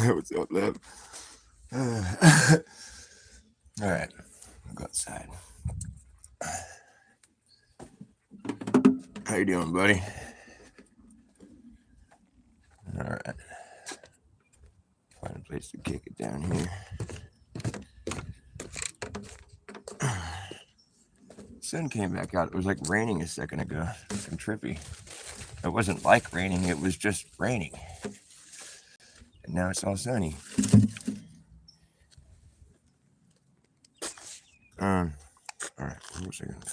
What's up, love? All right, I'll go outside. How you doing, buddy? All right, find a place to kick it down here. Sun came back out. It was like raining a second ago. Fucking trippy. It wasn't like raining. It was just raining, and now it's all sunny. All right. One second.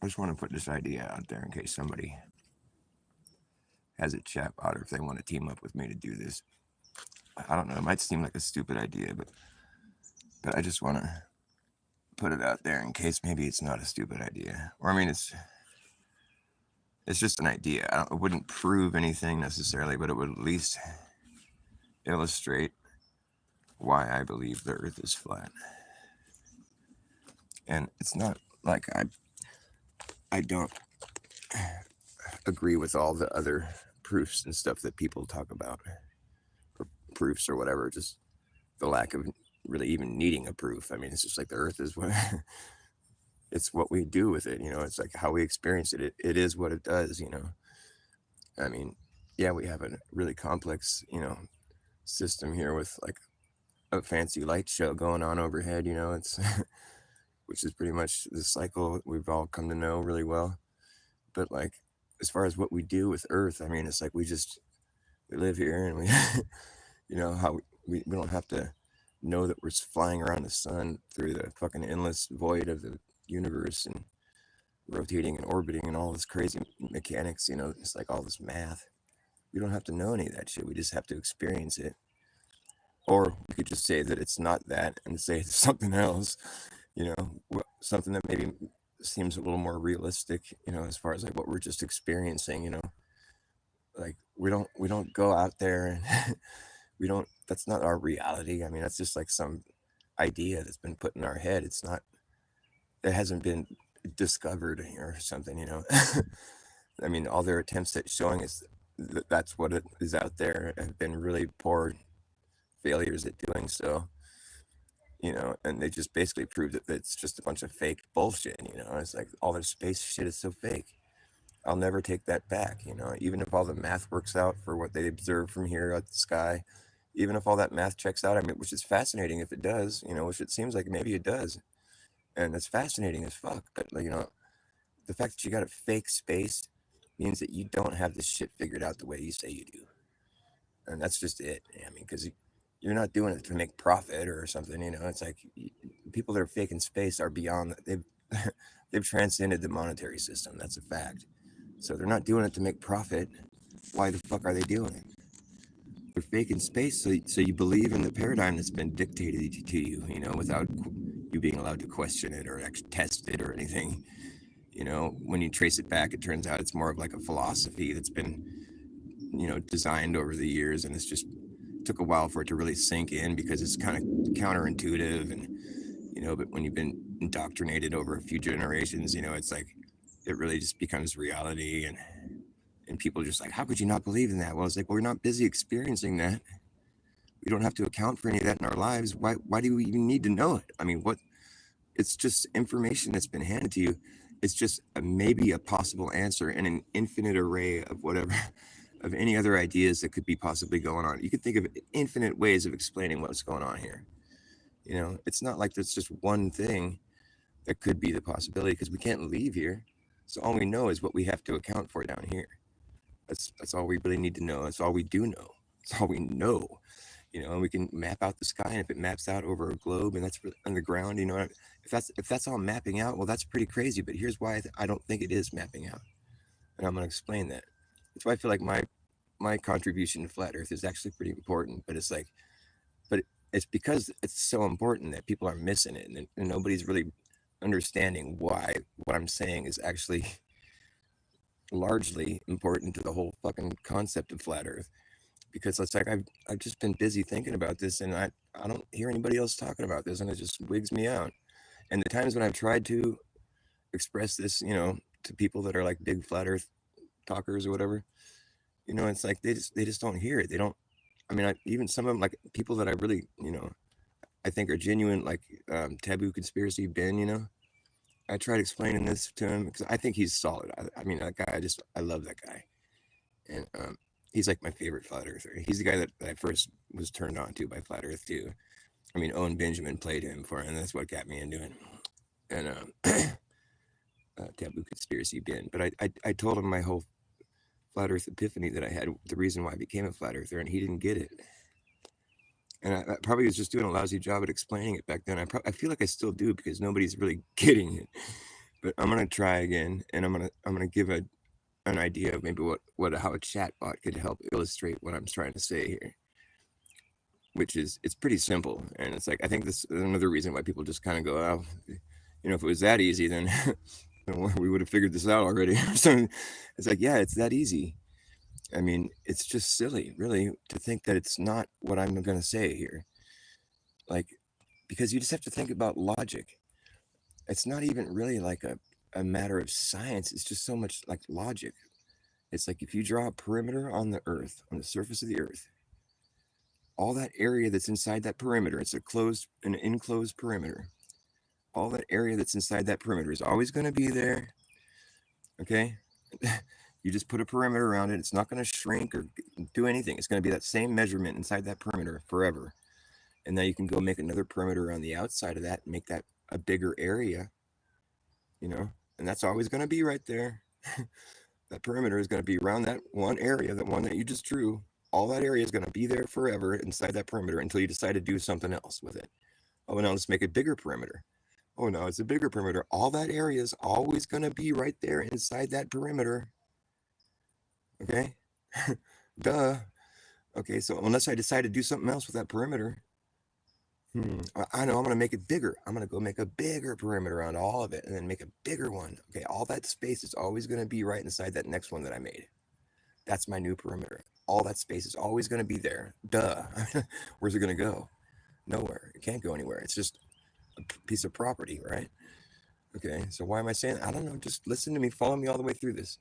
I just want to put this idea out there in case somebody has a chat about, or if they want to team up with me to do this. I don't know. It might seem like a stupid idea, but I just want to put it out there in case maybe it's not a stupid idea. Or I mean, it's just an idea. It wouldn't prove anything necessarily, but it would at least illustrate why I believe the Earth is flat. And it's not like I don't agree with all the other proofs and stuff that people talk about, or proofs or whatever. Just the lack of really even needing a proof. I mean, it's just like the Earth is what it's what we do with it. It's like how we experience it. It is what it does. I mean, yeah, we have a really complex, system here with like a fancy light show going on overhead. It's which is pretty much the cycle we've all come to know really well. But like, as far as what we do with Earth, I mean, it's like we live here and we, how we don't have to know that we're flying around the sun through the fucking endless void of the universe and rotating and orbiting and all this crazy mechanics, it's like all this math. We don't have to know any of that shit. We just have to experience it. Or we could just say that it's not that and say it's something else, something that maybe seems a little more realistic, as far as like what we're just experiencing, like we don't go out there and that's not our reality. I mean, that's just like some idea that's been put in our head. It hasn't been discovered or something, I mean, all their attempts at showing us that that's what it is out there have been really poor failures at doing so, and they just basically proved that it's just a bunch of fake bullshit. It's like all their space shit is so fake. I'll never take that back, even if all the math works out for what they observe from here at the sky, even if all that math checks out, I mean, which is fascinating if it does, which it seems like maybe it does. And it's fascinating as fuck. But, the fact that you got a fake space means that you don't have this shit figured out the way you say you do. And that's just it. I mean, because you're not doing it to make profit or something, it's like people that are faking space are beyond that. They've transcended the monetary system. That's a fact. So they're not doing it to make profit. Why the fuck are they doing it? They're faking space so you believe in the paradigm that's been dictated to you, without you being allowed to question it or actually test it or anything. When you trace it back, it turns out it's more of like a philosophy that's been, designed over the years, and it's just took a while for it to really sink in because it's kind of counterintuitive, and but when you've been indoctrinated over a few generations, it's like it really just becomes reality, and people are just like, how could you not believe in that? Well, it's like, well, we're not busy experiencing that. We don't have to account for any of that in our lives. Why do we even need to know it? I mean, what? It's just information that's been handed to you. It's just maybe a possible answer in an infinite array of whatever, of any other ideas that could be possibly going on. You could think of infinite ways of explaining what's going on here. It's not like there's just one thing that could be the possibility because we can't leave here. So all we know is what we have to account for down here. That's all we really need to know. That's all we do know. That's all we know. And we can map out the sky, and if it maps out over a globe and that's on the ground, if that's all mapping out, well, that's pretty crazy. But here's why I don't think it is mapping out, and I'm going to explain that. That's why I feel like my contribution to flat Earth is actually pretty important. But it's because it's so important that people are missing it, and nobody's really understanding why what I'm saying is actually largely important to the whole fucking concept of flat Earth. Because it's like I've just been busy thinking about this, and I don't hear anybody else talking about this, and it just wigs me out. And the times when I've tried to express this, to people that are like big flat Earth talkers or whatever, You know, it's like they just don't hear it. They don't. I mean, even some of them, like people that I really, I think are genuine, like Taboo Conspiracy Ben. I tried explaining this to him because I think he's solid. I mean, that guy, I love that guy, and he's like my favorite flat earther. He's the guy that I first was turned on to by flat Earth too. I mean, Owen Benjamin played him for, and that's what got me into it. And Taboo Conspiracy Ben. But I told him my whole flat Earth epiphany that I had, the reason why I became a flat earther, and he didn't get it. And I probably was just doing a lousy job at explaining it back then. I feel like I still do because nobody's really getting it. But I'm gonna try again, and I'm gonna give an idea of maybe how a chatbot could help illustrate what I'm trying to say here. Which is, it's pretty simple, and it's like I think this is another reason why people just kind of go, oh, if it was that easy, then we would have figured this out already. So it's like, yeah, it's that easy. I mean, it's just silly, really, to think that it's not what I'm going to say here. Like, because you just have to think about logic. It's not even really like a matter of science. It's just so much like logic. It's like if you draw a perimeter on the earth, on the surface of the earth, all that area that's inside that perimeter, it's an enclosed perimeter. All that area that's inside that perimeter is always going to be there. Okay? You just put a perimeter around it. It's not going to shrink or do anything. It's going to be that same measurement inside that perimeter forever. And now you can go make another perimeter on the outside of that and make that a bigger area, and that's always going to be right there. That perimeter is going to be around that one area, the one that you just drew. All that area is going to be there forever inside that perimeter until you decide to do something else with it. Oh, now let's make a bigger perimeter. Oh, no, it's a bigger perimeter. All that area is always going to be right there inside that perimeter. Okay? Duh. Okay, so unless I decide to do something else with that perimeter, I know I'm going to make it bigger. I'm going to go make a bigger perimeter on all of it and then make a bigger one. Okay, all that space is always going to be right inside that next one that I made. That's my new perimeter. All that space is always going to be there. Duh. Where's it going to go? Nowhere. It can't go anywhere. It's just a piece of property, right? Okay, so why am I saying that? I don't know. Just listen to me. Follow me all the way through this.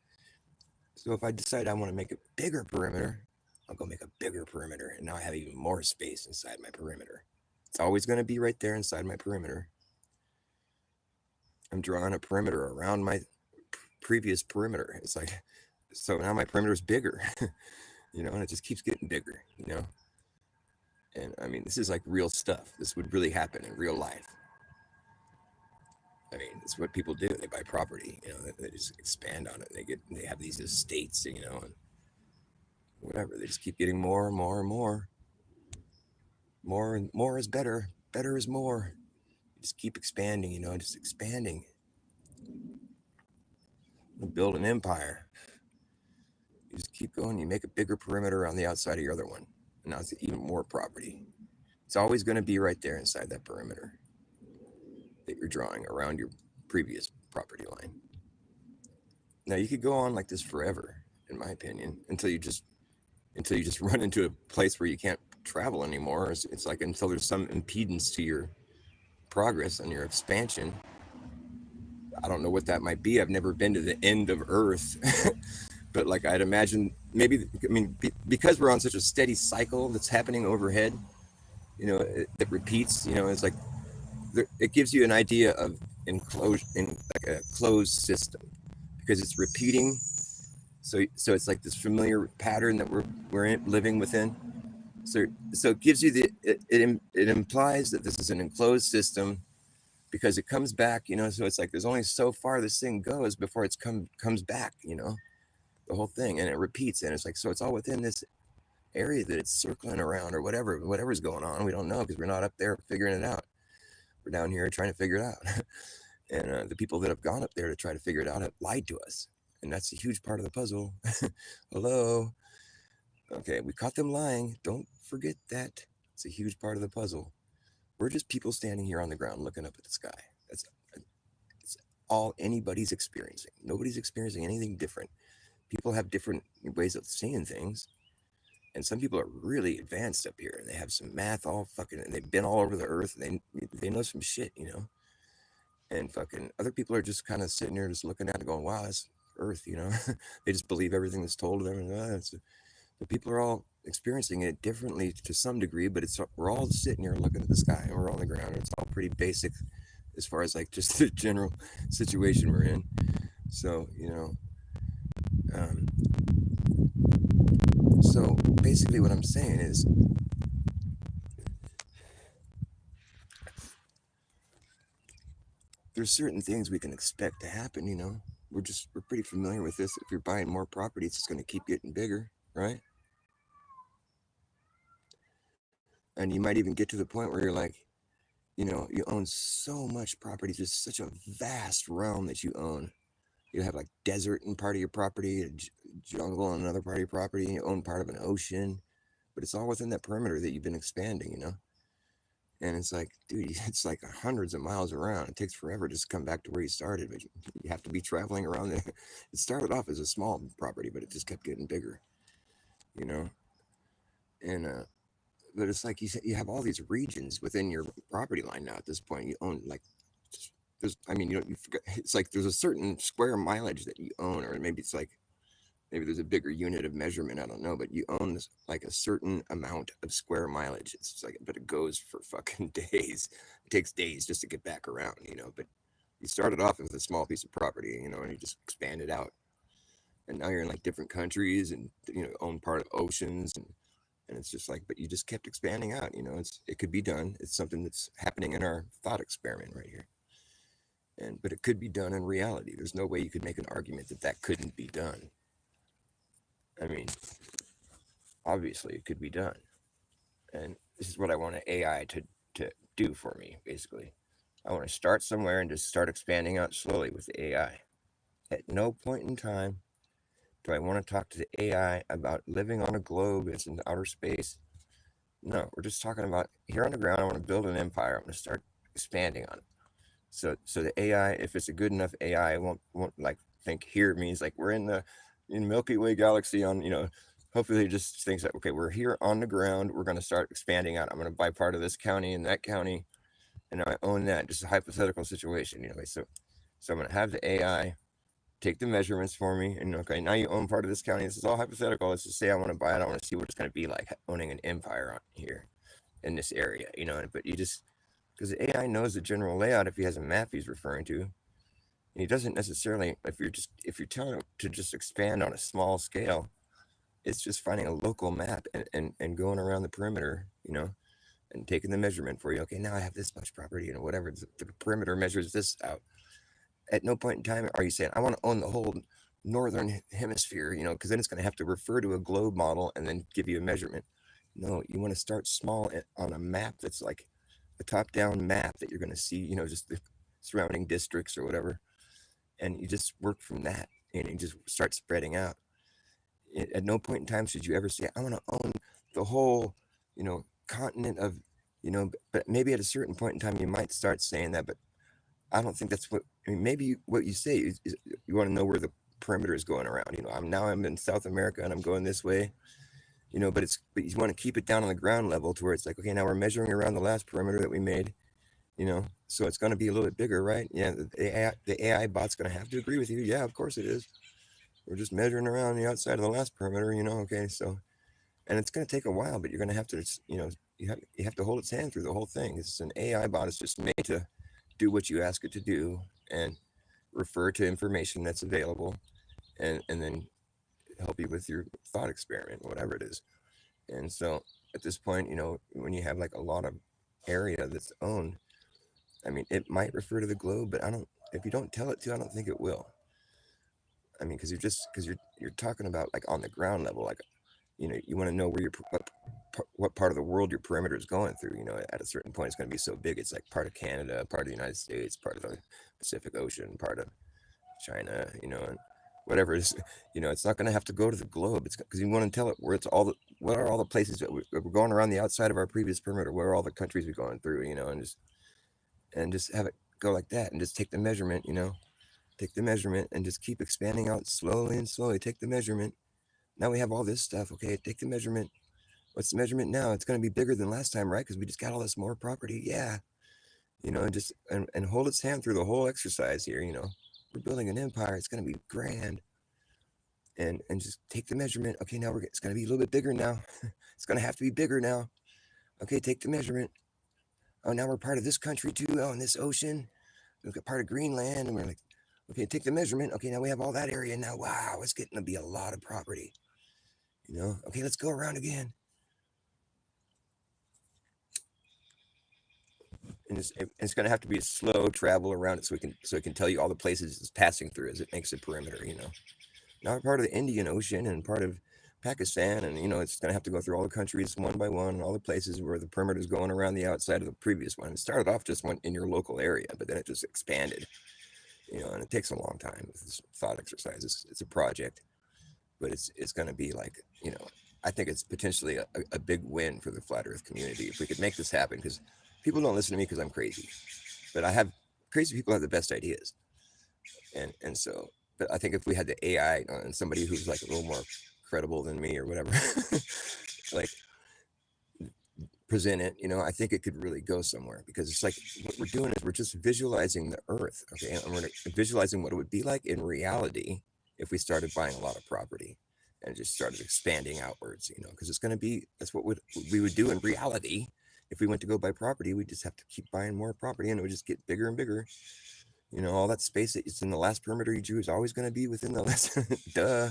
So if I decide I want to make a bigger perimeter, I'll go make a bigger perimeter. And now I have even more space inside my perimeter. It's always going to be right there inside my perimeter. I'm drawing a perimeter around my previous perimeter. It's like, so now my perimeter is bigger, and it just keeps getting bigger, And I mean, this is like real stuff. This would really happen in real life. I mean, it's what people do. They buy property, they just expand on it. They have these estates, and whatever. They just keep getting more and more and more. More and more is better. Better is more. You just keep expanding, just expanding. You build an empire. You just keep going. You make a bigger perimeter on the outside of your other one. And now it's even more property. It's always going to be right there inside that perimeter that you're drawing around your previous property line. Now you could go on like this forever, in my opinion, until you just run into a place where you can't travel anymore. It's like until there's some impedance to your progress and your expansion. I don't know what that might be. I've never been to the end of Earth. But like I'd imagine because we're on such a steady cycle that's happening overhead, that repeats, it's like it gives you an idea of enclosure in like a closed system because it's repeating. So it's like this familiar pattern that we're living within. So it gives you it implies that this is an enclosed system because it comes back, so it's like there's only so far this thing goes before it's comes back, the whole thing, and it repeats, and it's like, so it's all within this area that it's circling around or whatever's going on. We don't know because we're not up there figuring it out. We're down here trying to figure it out. And the people that have gone up there to try to figure it out have lied to us. And that's a huge part of the puzzle. Hello. Okay, we caught them lying. Don't forget that. It's a huge part of the puzzle. We're just people standing here on the ground looking up at the sky. It's all anybody's experiencing. Nobody's experiencing anything different. People have different ways of seeing things. And some people are really advanced up here and they have some math all fucking, and they've been all over the earth and they know some shit, And fucking other people are just kind of sitting there just looking at it going, wow, Earth. They just believe everything that's told to them, and but people are all experiencing it differently to some degree. But we're all sitting here looking at the sky, and we're on the ground. And it's all pretty basic as far as like just the general situation we're in. So um, so basically, what I'm saying is there's certain things we can expect to happen. We're pretty familiar with this. If you're buying more property, it's just going to keep getting bigger, right? And you might even get to the point where you're like, you own so much property, just such a vast realm that you own. You have like desert in part of your property, jungle on another part of your property, and you own part of an ocean, but it's all within that perimeter that you've been expanding. And it's like, dude, it's like hundreds of miles around. It takes forever just to come back to where you started, but you have to be traveling around there. It started off as a small property, but it just kept getting bigger, you know? And, but it's like you have all these regions within your property line now at this point. You own like, you forget, it's like there's a certain square mileage that you own, or maybe it's like, maybe there's a bigger unit of measurement. I don't know, but you own this like a certain amount of square mileage. It's like, but it goes for fucking days. It takes days just to get back around, But you started off with a small piece of property, and you just expanded out, and now you're in like different countries, and own part of oceans, and it's just like, but you just kept expanding out. It could be done. It's something that's happening in our thought experiment right here, but it could be done in reality. There's no way you could make an argument that couldn't be done. I mean, obviously it could be done. And this is what I want an AI to do for me, basically. I want to start somewhere and just start expanding out slowly with the AI. At no point in time do I want to talk to the AI about living on a globe that's in outer space. No, we're just talking about here on the ground. I want to build an empire. I want to start expanding on it. So the AI, if it's a good enough AI, won't like think here means like we're in the Milky Way galaxy on hopefully it just thinks that, okay, we're here on the ground, we're going to start expanding out, I'm going to buy part of this county and that county, and I own that. Just a hypothetical situation, so I'm going to have the AI take the measurements for me, and okay, now you own part of this county. This is all hypothetical. Let's just say I want to buy it. I want to see what it's going to be like owning an empire on here in this area, but you just, because the AI knows the general layout if he has a map he's referring to. And he doesn't necessarily, if you're telling him to just expand on a small scale, it's just finding a local map and going around the perimeter, and taking the measurement for you. Okay, now I have this much property, whatever. The perimeter measures this out. At no point in time are you saying, I want to own the whole northern hemisphere, because then it's going to have to refer to a globe model and then give you a measurement. No, you want to start small on a map that's like a top-down map that you're going to see, just the surrounding districts or whatever. And you just work from that, and you just start spreading out. At no point in time should you ever say, I want to own the whole, continent of, but maybe at a certain point in time you might start saying that, but I don't think that's maybe what you say is you want to know where the perimeter is going around. I'm in South America and I'm going this way, but you want to keep it down on the ground level to where it's like, okay, now we're measuring around the last perimeter that we made, so it's going to be a little bit bigger, right? Yeah, the AI bot's going to have to agree with you. Yeah, of course it is. We're just measuring around the outside of the last perimeter, okay, so, and it's going to take a while, but you're going to have to, you have to hold its hand through the whole thing. It's an AI bot. It's just made to do what you ask it to do and refer to information that's available, and then help you with your thought experiment, whatever it is. And so at this point, when you have like a lot of area that's owned, I mean, it might refer to the globe, but if you don't tell it to, I don't think it will. I mean, because you're talking about like on the ground level, like, you want to know where what part of the world your perimeter is going through. At a certain point, it's going to be so big. It's like part of Canada, part of the United States, part of the Pacific Ocean, part of China, and whatever it is, it's not going to have to go to the globe. It's because you want to tell it where what are all the places that we're going around the outside of our previous perimeter? Where are all the countries we're going through, and just have it go like that, and just take the measurement, take the measurement and just keep expanding out slowly and slowly. Take the measurement. Now we have all this stuff. Okay, take the measurement. What's the measurement now? It's going to be bigger than last time, right? Because we just got all this more property. Yeah. And just and hold its hand through the whole exercise here, we're building an empire. It's going to be grand. And just take the measurement. Okay, now it's going to be a little bit bigger now. It's going to have to be bigger now. Okay, take the measurement. Oh, now we're part of this country too. Oh, and this ocean. We've got part of Greenland. And we're like, okay, take the measurement. Okay, now we have all that area now. Wow, it's getting to be a lot of property. Okay, let's go around again. And it's going to have to be a slow travel around it so it can tell you all the places it's passing through as it makes a perimeter. Now we're part of the Indian Ocean and part of Pakistan, and it's going to have to go through all the countries one by one, and all the places where the perimeter is going around the outside of the previous one. It started off just one in your local area, but then it just expanded. And it takes a long time with this thought exercise. It's a project, but it's going to be like, I think it's potentially a big win for the flat Earth community if we could make this happen. Because people don't listen to me because I'm crazy, but crazy people have the best ideas, and so. But I think if we had the AI and somebody who's like a little more credible than me or whatever, like present it, I think it could really go somewhere, because it's like what we're doing is we're just visualizing the Earth, okay, and we're visualizing what it would be like in reality if we started buying a lot of property and just started expanding outwards, because that's what we would do in reality. If we went to go buy property, we just have to keep buying more property, and it would just get bigger and bigger. All that space that's in the last perimeter you drew is always going to be within the last, duh.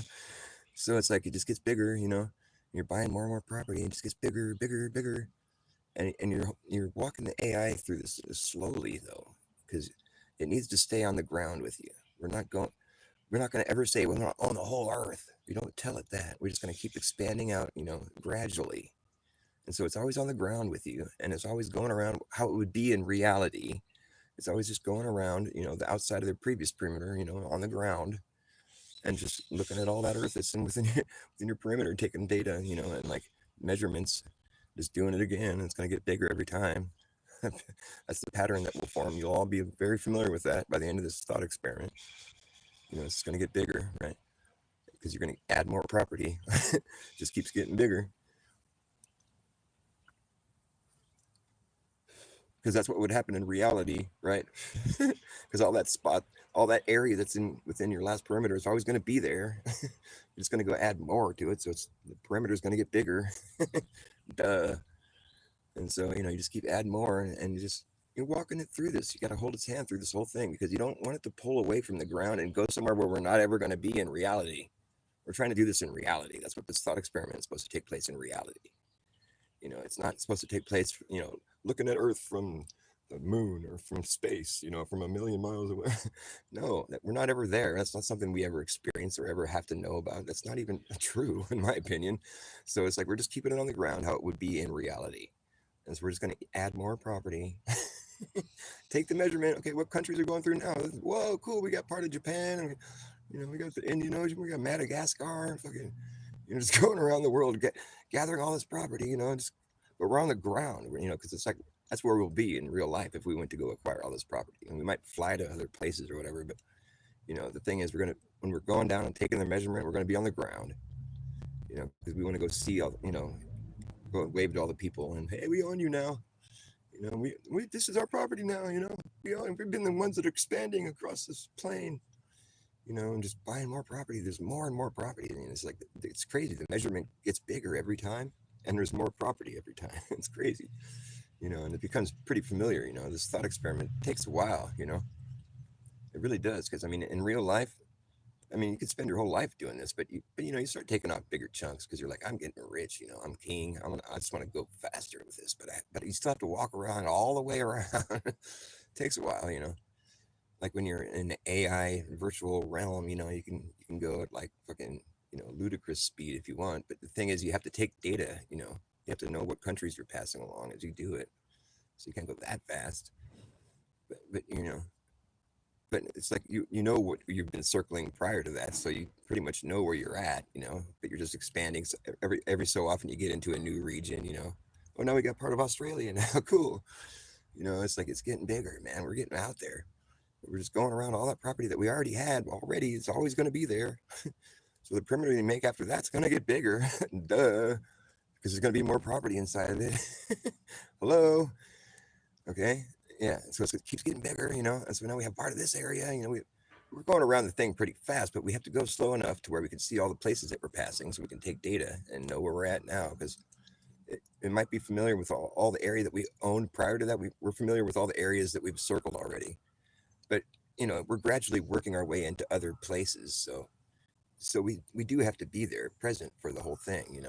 So it's like it just gets bigger, you're buying more and more property, and it just gets bigger, bigger, bigger. And you're walking the AI through this slowly, though, because it needs to stay on the ground with you. We're not going to ever say we're going to own the whole Earth. We don't tell it that. We're just going to keep expanding out, gradually. And so it's always on the ground with you, and it's always going around how it would be in reality. It's always just going around, the outside of the previous perimeter, on the ground, and just looking at all that Earth that's within your perimeter, taking data, and like measurements, just doing it again. It's going to get bigger every time. That's the pattern that will form. You'll all be very familiar with that by the end of this thought experiment. It's going to get bigger, right? Because you're going to add more property. Just keeps getting bigger. Because that's what would happen in reality, right? Because all that area that's within your last perimeter is always going to be there. You're just going to go add more to it, so the perimeter is going to get bigger. Duh. And so you just keep adding more, and you're walking it through this. You got to hold its hand through this whole thing, because you don't want it to pull away from the ground and go somewhere where we're not ever going to be in reality. We're trying to do this in reality. That's what this thought experiment is supposed to take place in reality. It's not supposed to take place, looking at Earth from the moon or from space, from a million miles away. No, we're not ever there. That's not something we ever experience or ever have to know about. That's not even true, in my opinion. So it's like we're just keeping it on the ground how it would be in reality. And so we're just going to add more property. Take the measurement. Okay, what countries are going through now? Whoa, cool. We got part of Japan. And, we got the Indian Ocean. We got Madagascar. Fucking, just going around the world, gathering all this property, but we're on the ground, because it's like, that's where we'll be in real life if we went to go acquire all this property. And we might fly to other places or whatever, but, the thing is, when we're going down and taking the measurement, we're going to be on the ground, because we want to go see all, go and wave to all the people and, hey, we own you now. We this is our property now, we've been the ones that are expanding across this plain, and just buying more property. There's more and more property. I mean, it's like, it's crazy. The measurement gets bigger every time, and there's more property every time. It's crazy, and it becomes pretty familiar. This thought experiment takes a while, it really does. Because, I mean, in real life, you could spend your whole life doing this, but you start taking off bigger chunks because you're like, I'm getting rich, I'm king. I just want to go faster with this, but you still have to walk around all the way around. It takes a while, like when you're in the AI virtual realm, you can go at like fucking, ludicrous speed if you want. But the thing is, you have to take data, you have to know what countries you're passing along as you do it. So you can't go that fast. But but it's like, you know what you've been circling prior to that. So you pretty much know where you're at, but you're just expanding. So every so often you get into a new region, oh, now we got part of Australia now. Cool. It's like, it's getting bigger, man. We're getting out there. We're just going around all that property that we already had already. It's always going to be there. So the perimeter you make after that's going to get bigger. Duh. Because there's going to be more property inside of it. Hello. Okay. Yeah. So it keeps getting bigger, and so now we have part of this area, we're going around the thing pretty fast, but we have to go slow enough to where we can see all the places that we're passing, so we can take data and know where we're at now. Because it might be familiar with all the area that we owned prior to that. We're familiar with all the areas that we've circled already, but we're gradually working our way into other places. So we do have to be there, present for the whole thing.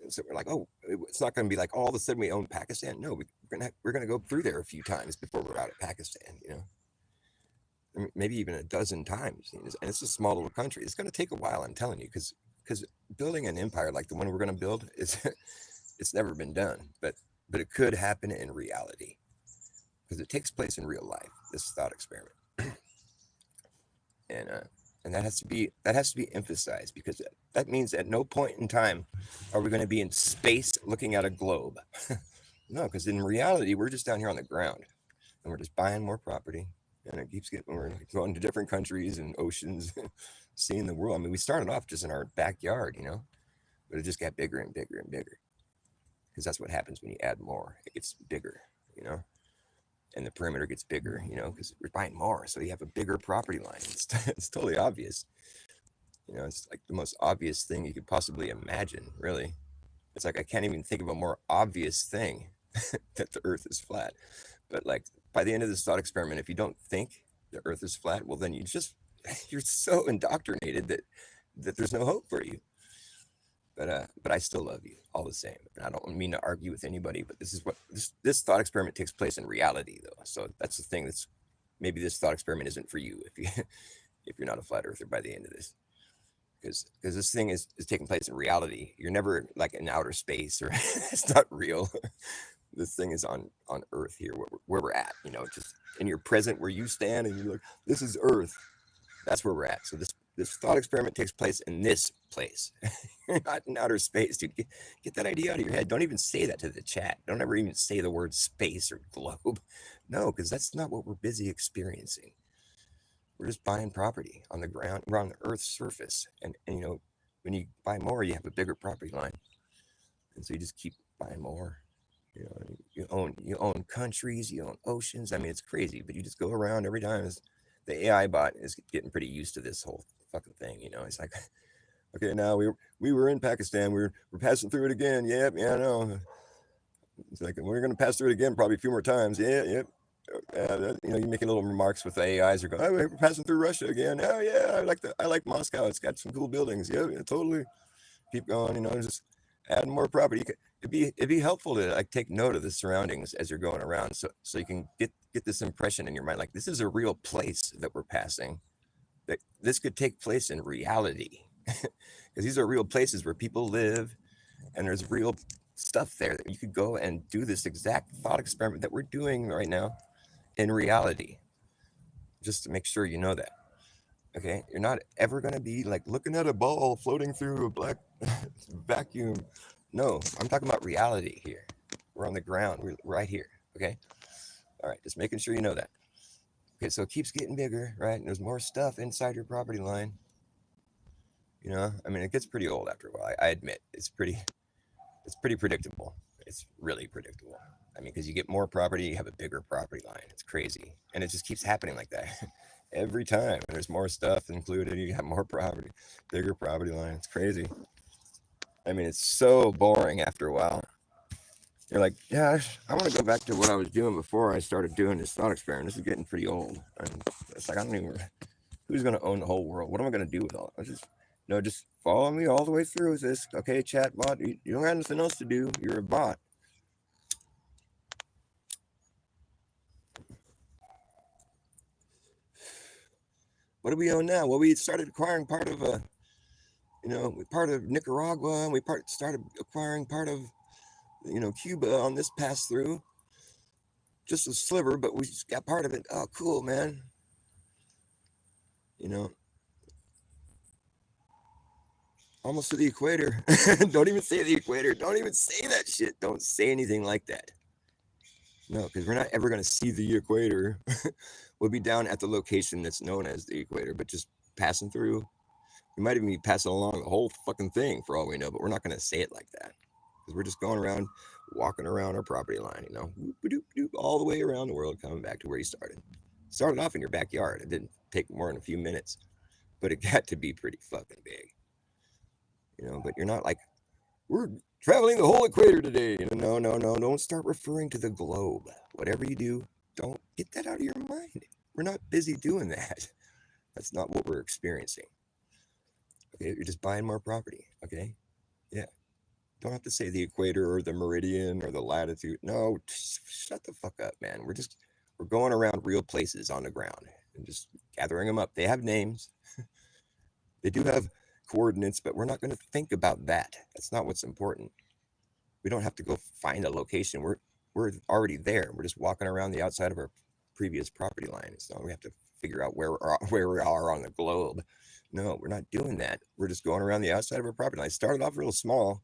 And so we're like, oh, it's not going to be like all of a sudden we own Pakistan. No, we're gonna go through there a few times before we're out of Pakistan. Maybe even a dozen times. And it's a small little country. It's going to take a while, I'm telling you, because building an empire like the one we're going to build is it's never been done, but it could happen in reality because it takes place in real life. This thought experiment, and that has to be emphasized, because that means at no point in time are we going to be in space looking at a globe. No, because in reality we're just down here on the ground, and we're just buying more property. And it keeps getting, we're going to different countries and oceans, seeing the world. I mean, we started off just in our backyard, but it just got bigger and bigger and bigger. Because that's what happens when you add more. It gets bigger, and the perimeter gets bigger, because we're buying more. So you have a bigger property line. It's totally obvious. It's like the most obvious thing you could possibly imagine, really. It's like I can't even think of a more obvious thing that the earth is flat. But like, by the end of this thought experiment, if you don't think the earth is flat, well, then you're so indoctrinated that there's no hope for you. But I still love you all the same. And I don't mean to argue with anybody, but this is what this thought experiment takes place in reality, though. So that's the thing. That's maybe this thought experiment isn't for you if you're not a flat earther by the end of this. Because this thing is taking place in reality. You're never like in outer space, or it's not real. This thing is on Earth here, where we're at, just in your present, where you stand, and you're like, this is Earth. That's where we're at. So this thought experiment takes place in this place. You're not in outer space, dude. Get that idea out of your head. Don't even say that to the chat. Don't ever even say the word space or globe. No, because that's not what we're busy experiencing. We're just buying property on the ground. We're on the Earth's surface, and when you buy more, you have a bigger property line, and so you just keep buying more. You own countries, you own oceans. I mean, it's crazy, but you just go around every time. The AI bot is getting pretty used to this whole fucking thing. It's like, okay, now we were in Pakistan, we're passing through it again. Yep, yeah, I know. It's like, we're gonna pass through it again probably a few more times. Yeah, yep. You're making little remarks with the AIs. You're going, oh, we're passing through Russia again. Oh yeah, I like Moscow. It's got some cool buildings. Yeah, totally. Keep going. Just add more property. It'd be helpful to like take note of the surroundings as you're going around, so you can get this impression in your mind, like this is a real place that we're passing, that this could take place in reality, because these are real places where people live, and there's real stuff there that you could go and do this exact thought experiment that we're doing right now in reality, just to make sure you know that. Okay, you're not ever going to be like looking at a ball floating through a black vacuum. No, I'm talking about reality here. We're on the ground. We're right here. Okay. All right. Just making sure you know that. Okay. So it keeps getting bigger, right? And there's more stuff inside your property line. I mean, it gets pretty old after a while. I admit it's pretty predictable. It's really predictable. I mean, because you get more property, you have a bigger property line. It's crazy. And it just keeps happening like that. Every time. And there's more stuff included. You have more property, bigger property line. It's crazy. I mean, it's so boring after a while. You're like, yeah, I want to go back to what I was doing before I started doing this thought experiment. This is getting pretty old. And it's like, I don't even, who's going to own the whole world? What am I going to do with all it? Just follow me all the way through with this. Okay, chat bot, you don't have nothing else to do. You're a bot. What do we own now? Well, we started acquiring part of part of Nicaragua, and we started acquiring part of, Cuba on this pass through. Just a sliver, but we just got part of it. Oh, cool, man. Almost to the equator. Don't even say the equator. Don't even say that shit. Don't say anything like that. No, because we're not ever going to see the equator. We'll be down at the location that's known as the equator, but just passing through. We might even be passing along the whole fucking thing for all we know, but we're not going to say it like that, because we're just going around, walking around our property line, all the way around the world, coming back to where you started. Started off in your backyard. It didn't take more than a few minutes, but it got to be pretty fucking big. But you're not like, we're traveling the whole equator today. No, no, no. Don't start referring to the globe. Whatever you do, don't get that out of your mind. We're not busy doing that. That's not what we're experiencing. Okay, you're just buying more property. Okay, yeah. Don't have to say the equator or the meridian or the latitude. No, shut the fuck up, man. We're going around real places on the ground and just gathering them up. They have names. They do have coordinates, but we're not going to think about that. That's not what's important. We don't have to go find a location. We're already there. We're just walking around the outside of our previous property line. So we have to figure out where we are on the globe. No, we're not doing that. We're just going around the outside of our property line. It started off real small,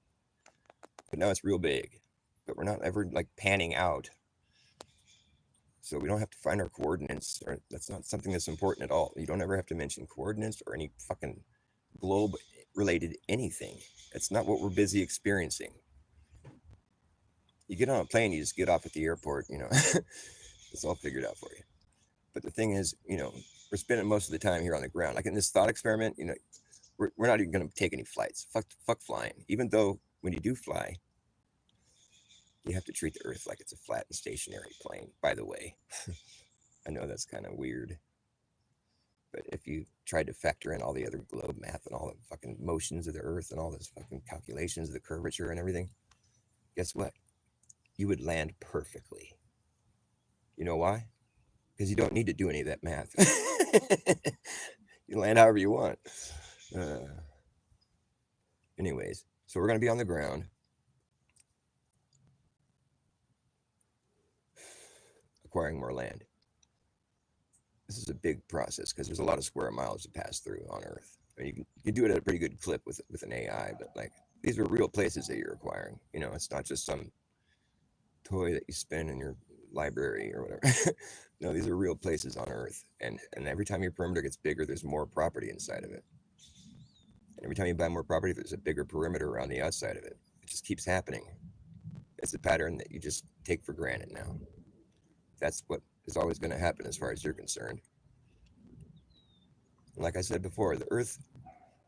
but now it's real big. But we're not ever like panning out. So we don't have to find our coordinates. Or that's not something that's important at all. You don't ever have to mention coordinates or any fucking globe related anything. That's not what we're busy experiencing. You get on a plane, you just get off at the airport, it's all figured out for you. But the thing is, we're spending most of the time here on the ground. Like in this thought experiment, we're not even going to take any flights. Fuck flying. Even though when you do fly, you have to treat the Earth like it's a flat and stationary plane, by the way. I know that's kind of weird. But if you tried to factor in all the other globe math and all the fucking motions of the Earth and all those fucking calculations of the curvature and everything, guess what? You would land perfectly. You know why? Because you don't need to do any of that math. You land however you want. Anyways, so we're going to be on the ground. Acquiring more land. This is a big process because there's a lot of square miles to pass through on Earth. I mean, you can do it at a pretty good clip with an AI, but like these are real places that you're acquiring. It's not just some toy that you spin in your library or whatever. No, these are real places on Earth, and every time your perimeter gets bigger, there's more property inside of it. And every time you buy more property, there's a bigger perimeter around the outside of it. It just keeps happening. It's a pattern that you just take for granted now. That's what is always going to happen as far as you're concerned. And like I said before, the Earth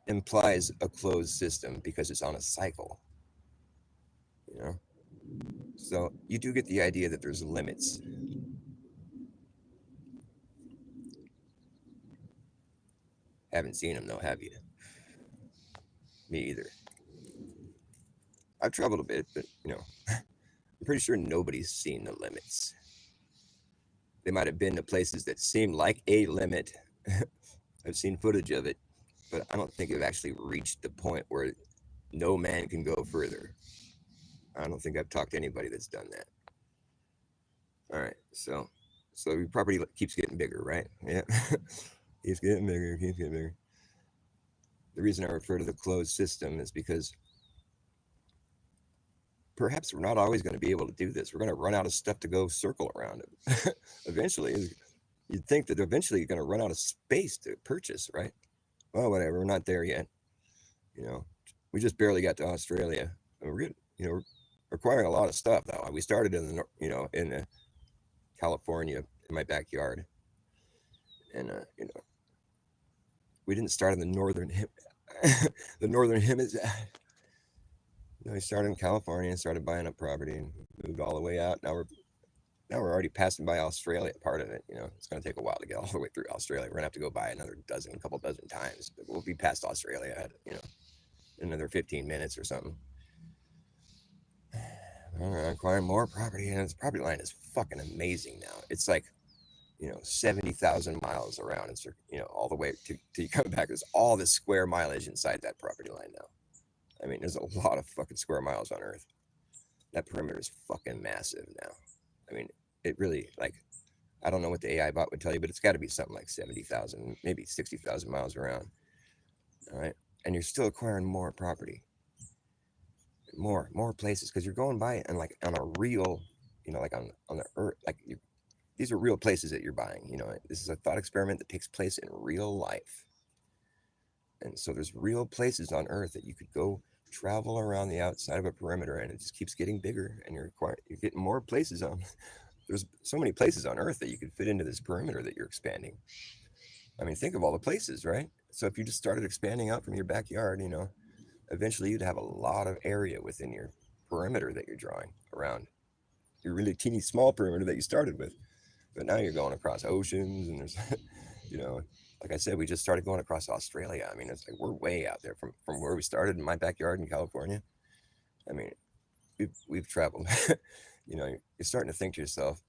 implies a closed system because it's on a cycle. So you do get the idea that there's limits. Haven't seen them though, have you? Me either. I've traveled a bit, but I'm pretty sure nobody's seen the limits. They might have been to places that seem like a limit. I've seen footage of it, but I don't think it actually reached the point where no man can go further. I don't think I've talked to anybody that's done that. All right, so your property keeps getting bigger, right? Yeah, keeps getting bigger. The reason I refer to the closed system is because perhaps we're not always going to be able to do this. We're going to run out of stuff to go circle around it. Eventually, you'd think that eventually you're going to run out of space to purchase, right? Well, whatever. We're not there yet. We just barely got to Australia. And we're we're acquiring a lot of stuff though. We started in in California in my backyard, and we didn't start in the northern hemisphere. We started in California and started buying up property and moved all the way out. Now we're already passing by Australia, part of it. It's going to take a while to get all the way through Australia. We're going to have to go by a couple dozen times, but we'll be past Australia, in another 15 minutes or something. Acquiring more property, and this property line is fucking amazing now. It's like, 70,000 miles around, and all the way to you come back. There's all this square mileage inside that property line now. I mean, there's a lot of fucking square miles on Earth. That perimeter is fucking massive now. I mean, it really, like, I don't know what the AI bot would tell you, but it's got to be something like 70,000, maybe 60,000 miles around. All right, and you're still acquiring more property. More places, because you're going by and like on a real, like on the Earth, like these are real places that you're buying. This is a thought experiment that takes place in real life, and so there's real places on Earth that you could go travel around the outside of a perimeter, and it just keeps getting bigger, and you're getting more places on there's so many places on Earth that you could fit into this perimeter that you're expanding. I mean, think of all the places, right? So if you just started expanding out from your backyard, eventually you'd have a lot of area within your perimeter that you're drawing around your really teeny small perimeter that you started with. But now you're going across oceans, and there's, you know, like I said, we just started going across Australia. I mean, it's like we're way out there from where we started in my backyard in California. I mean, we've traveled. You're starting to think to yourself,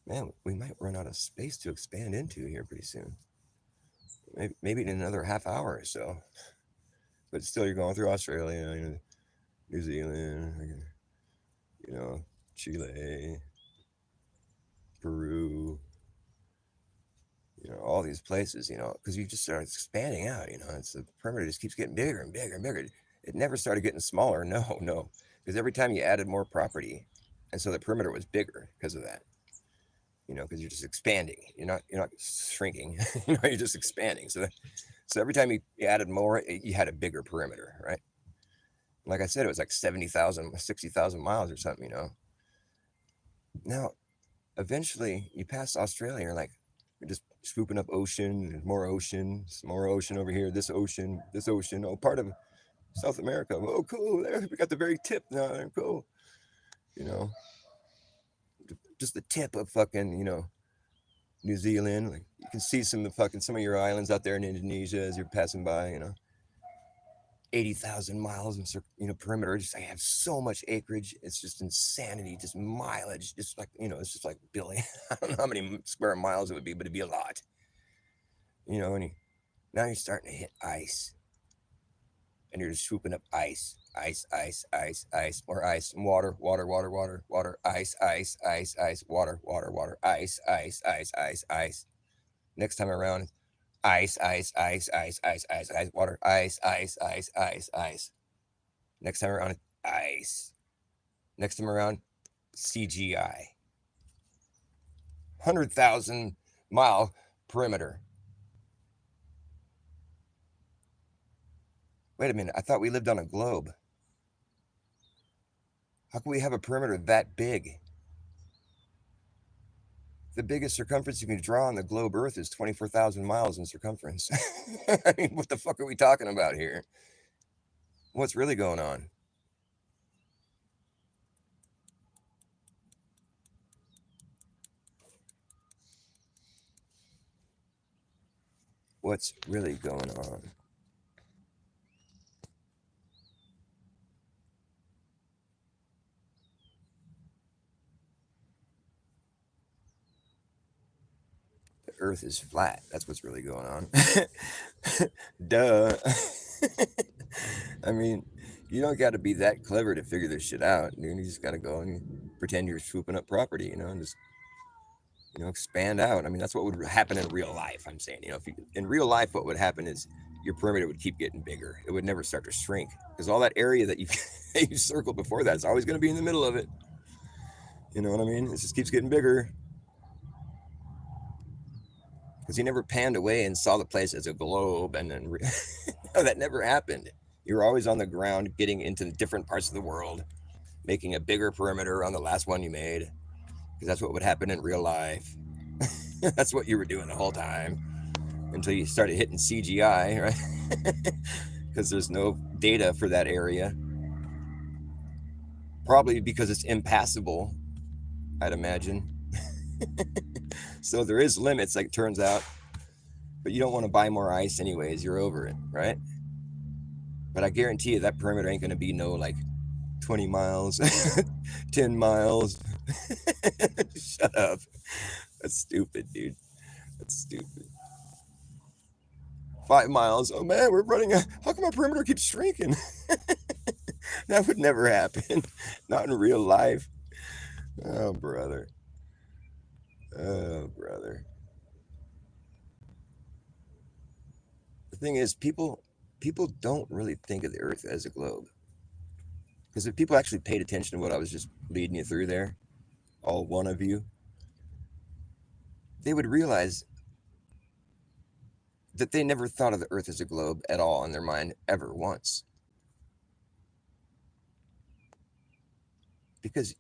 man, we might run out of space to expand into here pretty soon. Maybe in another half hour or so. But still, you're going through Australia, New Zealand, Chile, Peru, all these places, because you just start expanding out, it's the perimeter just keeps getting bigger and bigger and bigger. It never started getting smaller. No, because every time you added more property, and so the perimeter was bigger because of that. Because you're just expanding. You're not shrinking. You're just expanding. So every time you added more, you had a bigger perimeter, right? Like I said, it was like 70,000, 60,000 miles or something. Now, eventually, you pass Australia, you're like, you're just swooping up ocean. There's more ocean over here. This ocean. Oh, part of South America. Oh, cool. There we got the very tip now. Cool. Just the tip of fucking, New Zealand. Like you can see some of your islands out there in Indonesia as you're passing by. 80,000 miles in perimeter. Just I have so much acreage. It's just insanity. Just mileage. Just like it's just like billion. I don't know how many square miles it would be, but it'd be a lot. And now you're starting to hit ice. And you're just swooping up ice, more ice, water, ice, water, ice. Next time around, ice, water, ice. Next time around, ice. Next time around, CGI. 100,000 mile perimeter. Wait a minute, I thought we lived on a globe. How can we have a perimeter that big? The biggest circumference you can draw on the globe Earth is 24,000 miles in circumference. I mean, what the fuck are we talking about here? What's really going on? What's really going on? Earth is flat. That's what's really going on. Duh. I mean, you don't got to be that clever to figure this shit out. Dude. You just got to go and pretend you're swooping up property, and just, expand out. I mean, that's what would happen in real life. I'm saying, in real life, what would happen is your perimeter would keep getting bigger. It would never start to shrink because all that area that you you circled before that is always going to be in the middle of it. You know what I mean? It just keeps getting bigger. Because you never panned away and saw the place as a globe, and then no, that never happened. You were always on the ground, getting into different parts of the world, making a bigger perimeter on the last one you made, because that's what would happen in real life. That's what you were doing the whole time until you started hitting CGI, right? Because there's no data for that area. Probably because it's impassable, I'd imagine. So there is limits, like it turns out, but you don't want to buy more ice anyways. You're over it, right? But I guarantee you that perimeter ain't going to be no like 20 miles, 10 miles. Shut up. That's stupid, dude. That's stupid. 5 miles. Oh man, we're running out. How come our perimeter keeps shrinking? That would never happen. Not in real life. Oh, brother. Oh, brother. The thing is, people don't really think of the Earth as a globe. Because if people actually paid attention to what I was just leading you through there, all one of you, they would realize that they never thought of the Earth as a globe at all in their mind ever once. Because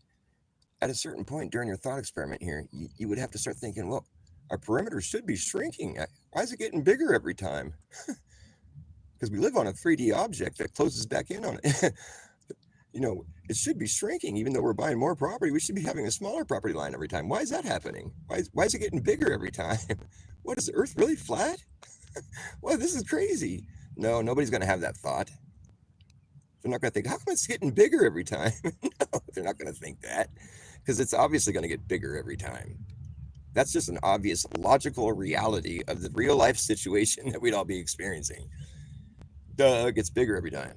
at a certain point during your thought experiment here, you would have to start thinking, well, our perimeter should be shrinking. Why is it getting bigger every time? Because we live on a 3D object that closes back in on it. It should be shrinking. Even though we're buying more property, we should be having a smaller property line every time. Why is that happening? Why is it getting bigger every time? What, is the earth really flat? Well, this is crazy. No, nobody's going to have that thought. They're not going to think, how come it's getting bigger every time? No, they're not going to think that, because it's obviously going to get bigger every time. That's just an obvious logical reality of the real life situation that we'd all be experiencing. Duh, it gets bigger every time.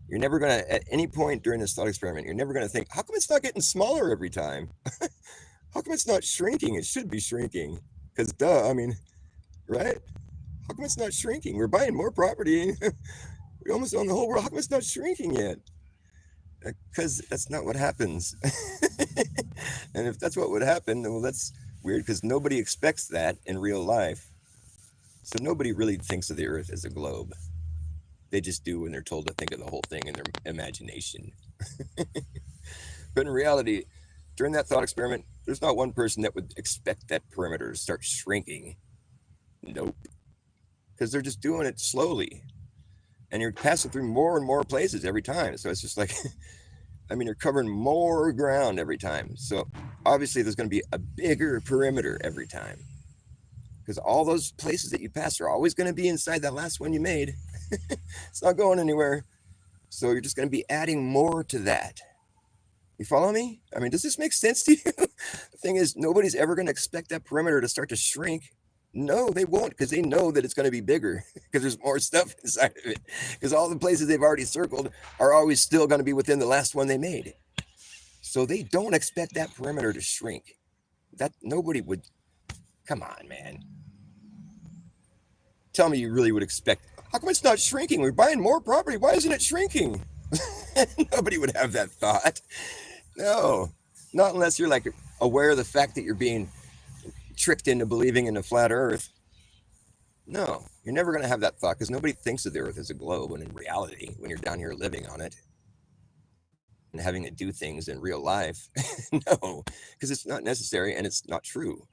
You're never going to, at any point during this thought experiment, you're never going to think, how come it's not getting smaller every time? How come it's not shrinking? It should be shrinking. Because duh, I mean, right? How come it's not shrinking? We're buying more property. We almost own the whole world. How come it's not shrinking yet? Because that's not what happens. And if that's what would happen, well, that's weird, because nobody expects that in real life. So nobody really thinks of the earth as a globe. They just do when they're told to think of the whole thing in their imagination. But in reality, during that thought experiment, there's not one person that would expect that perimeter to start shrinking. Nope. Because they're just doing it slowly. And you're passing through more and more places every time. So it's just like, I mean, you're covering more ground every time. So obviously there's going to be a bigger perimeter every time. Because all those places that you pass are always going to be inside that last one you made. It's not going anywhere. So you're just going to be adding more to that. You follow me? I mean, does this make sense to you? The thing is, nobody's ever going to expect that perimeter to start to shrink. No, they won't, because they know that it's going to be bigger because there's more stuff inside of it. Because all the places they've already circled are always still going to be within the last one they made. So they don't expect that perimeter to shrink. That nobody would. Come on, man. Tell me you really would expect. How come it's not shrinking? We're buying more property. Why isn't it shrinking? Nobody would have that thought. No, not unless you're like aware of the fact that you're being tricked into believing in a flat earth. No, you're never going to have that thought, because nobody thinks of the earth as a globe. And in reality, when you're down here living on it and having to do things in real life, no, because it's not necessary and it's not true.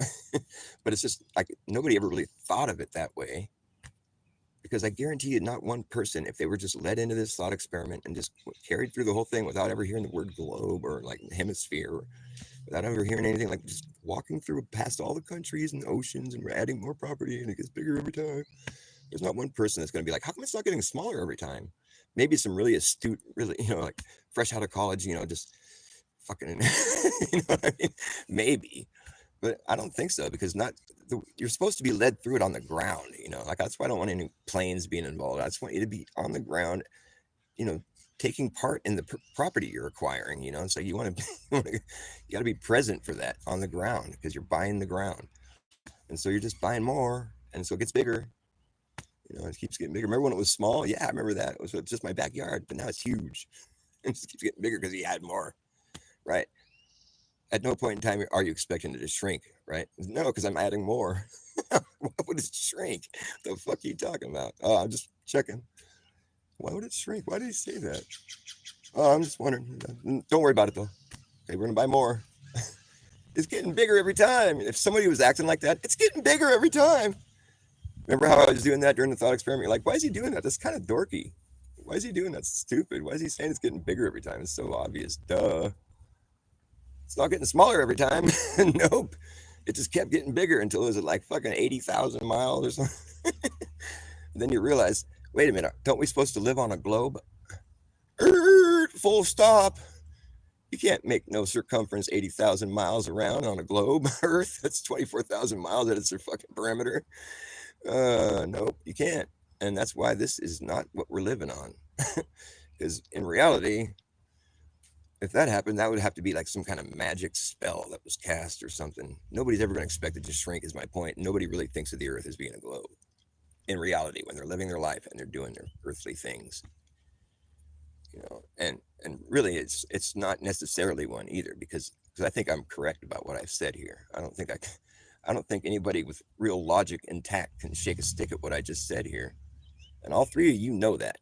But it's just like nobody ever really thought of it that way. Because I guarantee you, not one person, if they were just led into this thought experiment and just carried through the whole thing without ever hearing the word globe or like hemisphere, without ever hearing anything, like just walking through past all the countries and oceans, and we're adding more property and it gets bigger every time. There's not one person that's going to be like, how come it's not getting smaller every time? Maybe some really astute, really, like fresh out of college, just fucking, you know what I mean? Maybe. But I don't think so, because you're supposed to be led through it on the ground, like that's why I don't want any planes being involved. I just want you to be on the ground, taking part in the property you're acquiring. It's like you got to be present for that on the ground, because you're buying the ground. And so you're just buying more, and so it gets bigger. It keeps getting bigger. Remember when it was small? Yeah, I remember that. It was just my backyard, but now it's huge. It just keeps getting bigger because you add more, right? At no point in time are you expecting it to shrink, right? No, because I'm adding more. Why would it shrink? The fuck are you talking about? Oh, I'm just checking. Why would it shrink? Why did he say that? Oh, I'm just wondering. Don't worry about it, though. Okay, we're going to buy more. It's getting bigger every time. If somebody was acting like that, it's getting bigger every time. Remember how I was doing that during the thought experiment? You're like, why is he doing that? That's kind of dorky. Why is he doing that? Stupid. Why is he saying it's getting bigger every time? It's so obvious. Duh. It's not getting smaller every time. Nope. It just kept getting bigger until it was at like fucking 80,000 miles or something. Then you realize, wait a minute, don't we supposed to live on a globe? Full stop. You can't make no circumference 80,000 miles around on a globe. Earth, that's 24,000 miles. That's their fucking perimeter. Nope, you can't. And that's why this is not what we're living on. Because in reality, if that happened, that would have to be like some kind of magic spell that was cast or something. Nobody's ever going to expect it to shrink, is my point. Nobody really thinks of the earth as being a globe in reality when they're living their life and they're doing their earthly things. And really it's not necessarily one either, because I think I'm correct about what I've said here. I don't think anybody with real logic intact can shake a stick at what I just said here. And all three of you know that.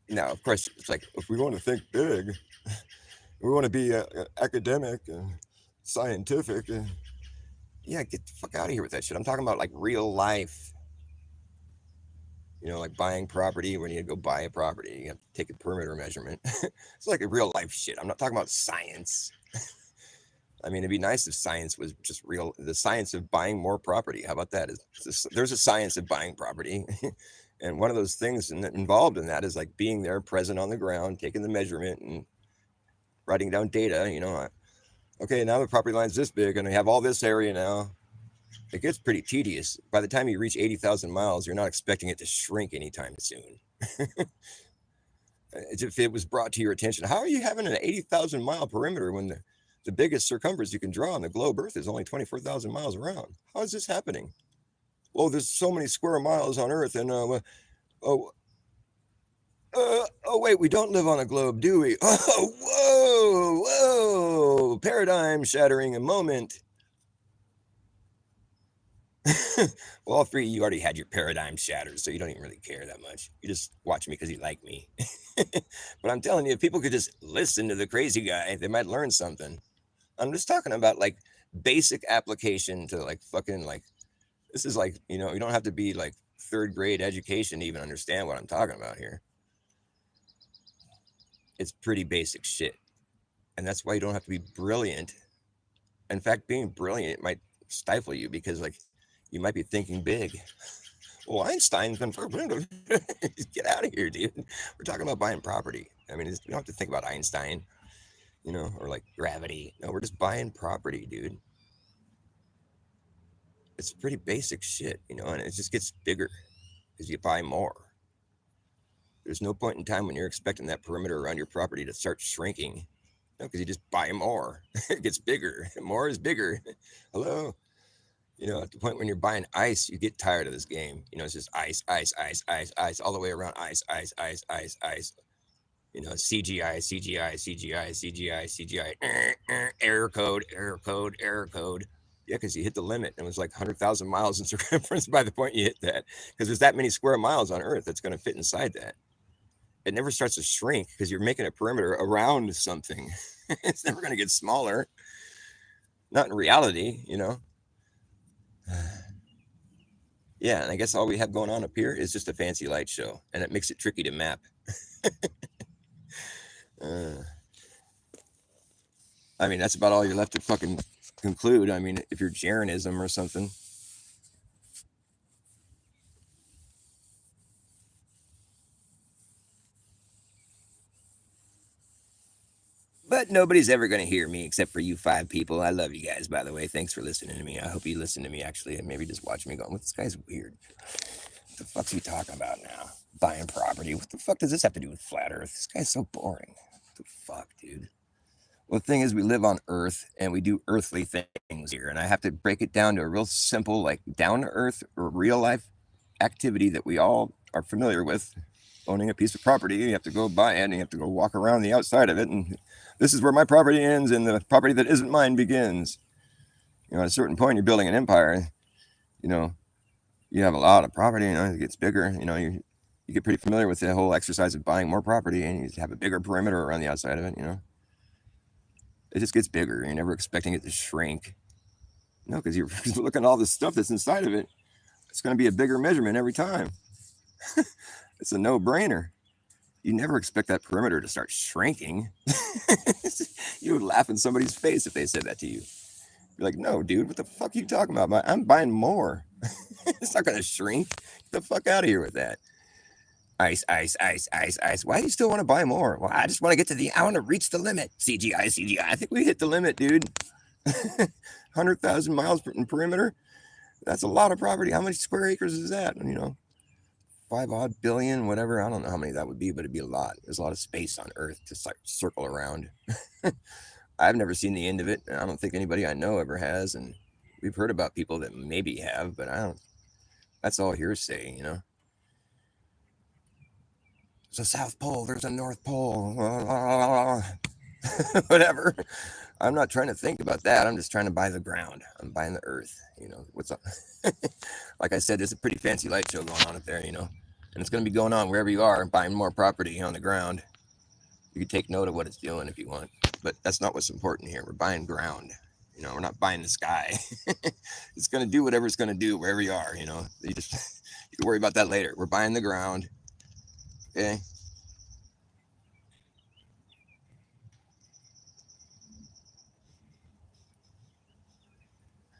Now, of course, it's like if we want to think big, we want to be academic and scientific. Yeah, get the fuck out of here with that shit. I'm talking about like real life. Like buying property. When you go buy a property, you have to take a perimeter measurement. It's like a real life shit. I'm not talking about science. I mean, it'd be nice if science was just real. The science of buying more property. How about that? There's a science of buying property. And one of those things involved in that is like being there, present on the ground, taking the measurement and writing down data. Okay, now the property line's this big and I have all this area now. It gets pretty tedious. By the time you reach 80,000 miles, you're not expecting it to shrink anytime soon. If it was brought to your attention, how are you having an 80,000 mile perimeter when the biggest circumference you can draw on the globe Earth is only 24,000 miles around? How is this happening? Well, there's so many square miles on Earth, and wait, we don't live on a globe, do we? Oh, whoa, paradigm shattering a moment. Well, all three of you already had your paradigm shattered, so you don't even really care that much. You just watch me because you like me. But I'm telling you, if people could just listen to the crazy guy, they might learn something. I'm just talking about like basic application to like fucking like, this is like, you don't have to be like third grade education to even understand what I'm talking about here. It's pretty basic shit. And that's why you don't have to be brilliant. In fact, being brilliant might stifle you because like you might be thinking big. Well, Einstein's been get out of here, dude. We're talking about buying property. I mean, you don't have to think about Einstein, or like gravity. No, we're just buying property, dude. It's pretty basic shit, and it just gets bigger because you buy more. There's no point in time when you're expecting that perimeter around your property to start shrinking. No, because you just buy more. It gets bigger. More is bigger. Hello? At the point when you're buying ice, you get tired of this game. It's just ice, ice, ice, ice, ice, all the way around. Ice, ice, ice, ice, ice. CGI, CGI, CGI, CGI, CGI. Error code, error code, error code. Yeah, because you hit the limit. And it was like 100,000 miles in circumference by the point you hit that. Because there's that many square miles on Earth that's going to fit inside that. It never starts to shrink because you're making a perimeter around something. It's never going to get smaller. Not in reality, Yeah, and I guess all we have going on up here is just a fancy light show, and it makes it tricky to map. I mean, that's about all you're left to fucking conclude. I mean, if you're Jeranism or something. But nobody's ever going to hear me except for you 5 people. I love you guys, by the way. Thanks for listening to me. I hope you listen to me, actually, and maybe just watch me going, well, this guy's weird. What the fuck's he talking about now? Buying property. What the fuck does this have to do with flat Earth? This guy's so boring. What the fuck, dude? Well, the thing is, we live on Earth, and we do earthly things here, and I have to break it down to a real simple, like, down-to-earth or real-life activity that we all are familiar with. Owning a piece of property, you have to go buy it, and you have to go walk around the outside of it, and this is where my property ends and the property that isn't mine begins. At a certain point, you're building an empire. You have a lot of property. It gets bigger. You get pretty familiar with the whole exercise of buying more property, and you have a bigger perimeter around the outside of it. It just gets bigger. You're never expecting it to shrink. No, because you're looking at all the stuff that's inside of it. It's going to be a bigger measurement every time. It's a no-brainer. You never expect that perimeter to start shrinking. You would laugh in somebody's face if they said that to you. You're like, no, dude, what the fuck are you talking about? I'm buying more. It's not going to shrink. Get the fuck out of here with that. Ice, ice, ice, ice, ice. Why do you still want to buy more? Well, I just want to get I want to reach the limit. CGI, CGI. I think we hit the limit, dude. 100,000 miles in perimeter. That's a lot of property. How many square acres is that? 5 odd billion, whatever. I don't know how many that would be, but it'd be a lot. There's a lot of space on Earth to circle around. I've never seen the end of it. And I don't think anybody I know ever has. And we've heard about people that maybe have, but I don't. That's all hearsay, There's a South Pole. There's a North Pole. Whatever. I'm not trying to think about that. I'm just trying to buy the ground. I'm buying the Earth. What's up? Like I said, there's a pretty fancy light show going on up there, And it's going to be going on wherever you are, buying more property on the ground. You can take note of what it's doing if you want, but that's not what's important here. We're buying ground. We're not buying the sky. It's going to do whatever it's going to do wherever you are. You just you can worry about that later. We're buying the ground. Okay.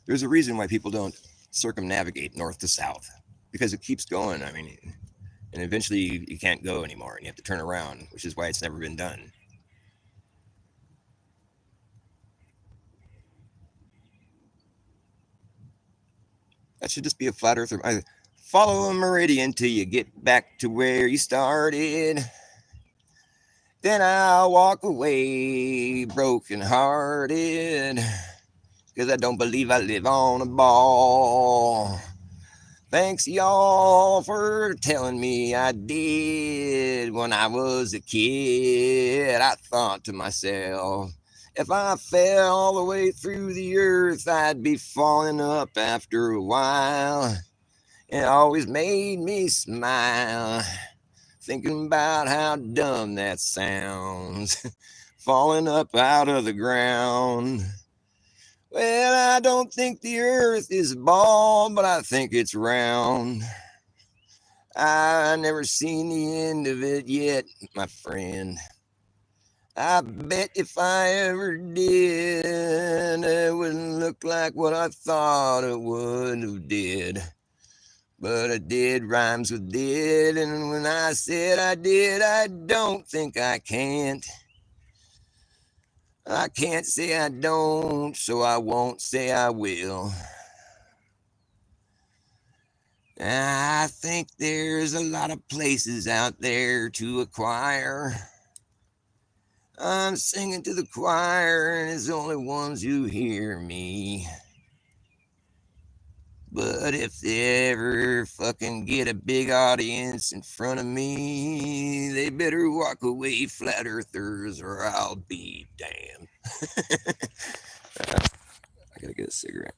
There's a reason why people don't circumnavigate north to south, because it keeps going. And eventually you can't go anymore and you have to turn around, which is why it's never been done. That should just be a flat earther. Follow a meridian till you get back to where you started. Then I'll walk away broken hearted, because I don't believe I live on a ball. Thanks y'all for telling me I did. When I was a kid, I thought to myself, if I fell all the way through the earth, I'd be falling up after a while. It always made me smile, thinking about how dumb that sounds, falling up out of the ground. Well, I don't think the earth is a ball, but I think it's round. I never seen the end of it yet, my friend. I bet if I ever did, it wouldn't look like what I thought it would have did. But I did rhymes with did, and when I said I did, I don't think I can't. I can't say I don't, so I won't say I will. I think there's a lot of places out there to acquire. I'm singing to the choir, and it's the only ones who hear me. But if they ever fucking get a big audience in front of me, they better walk away, flat earthers, or I'll be damned. I gotta get a cigarette.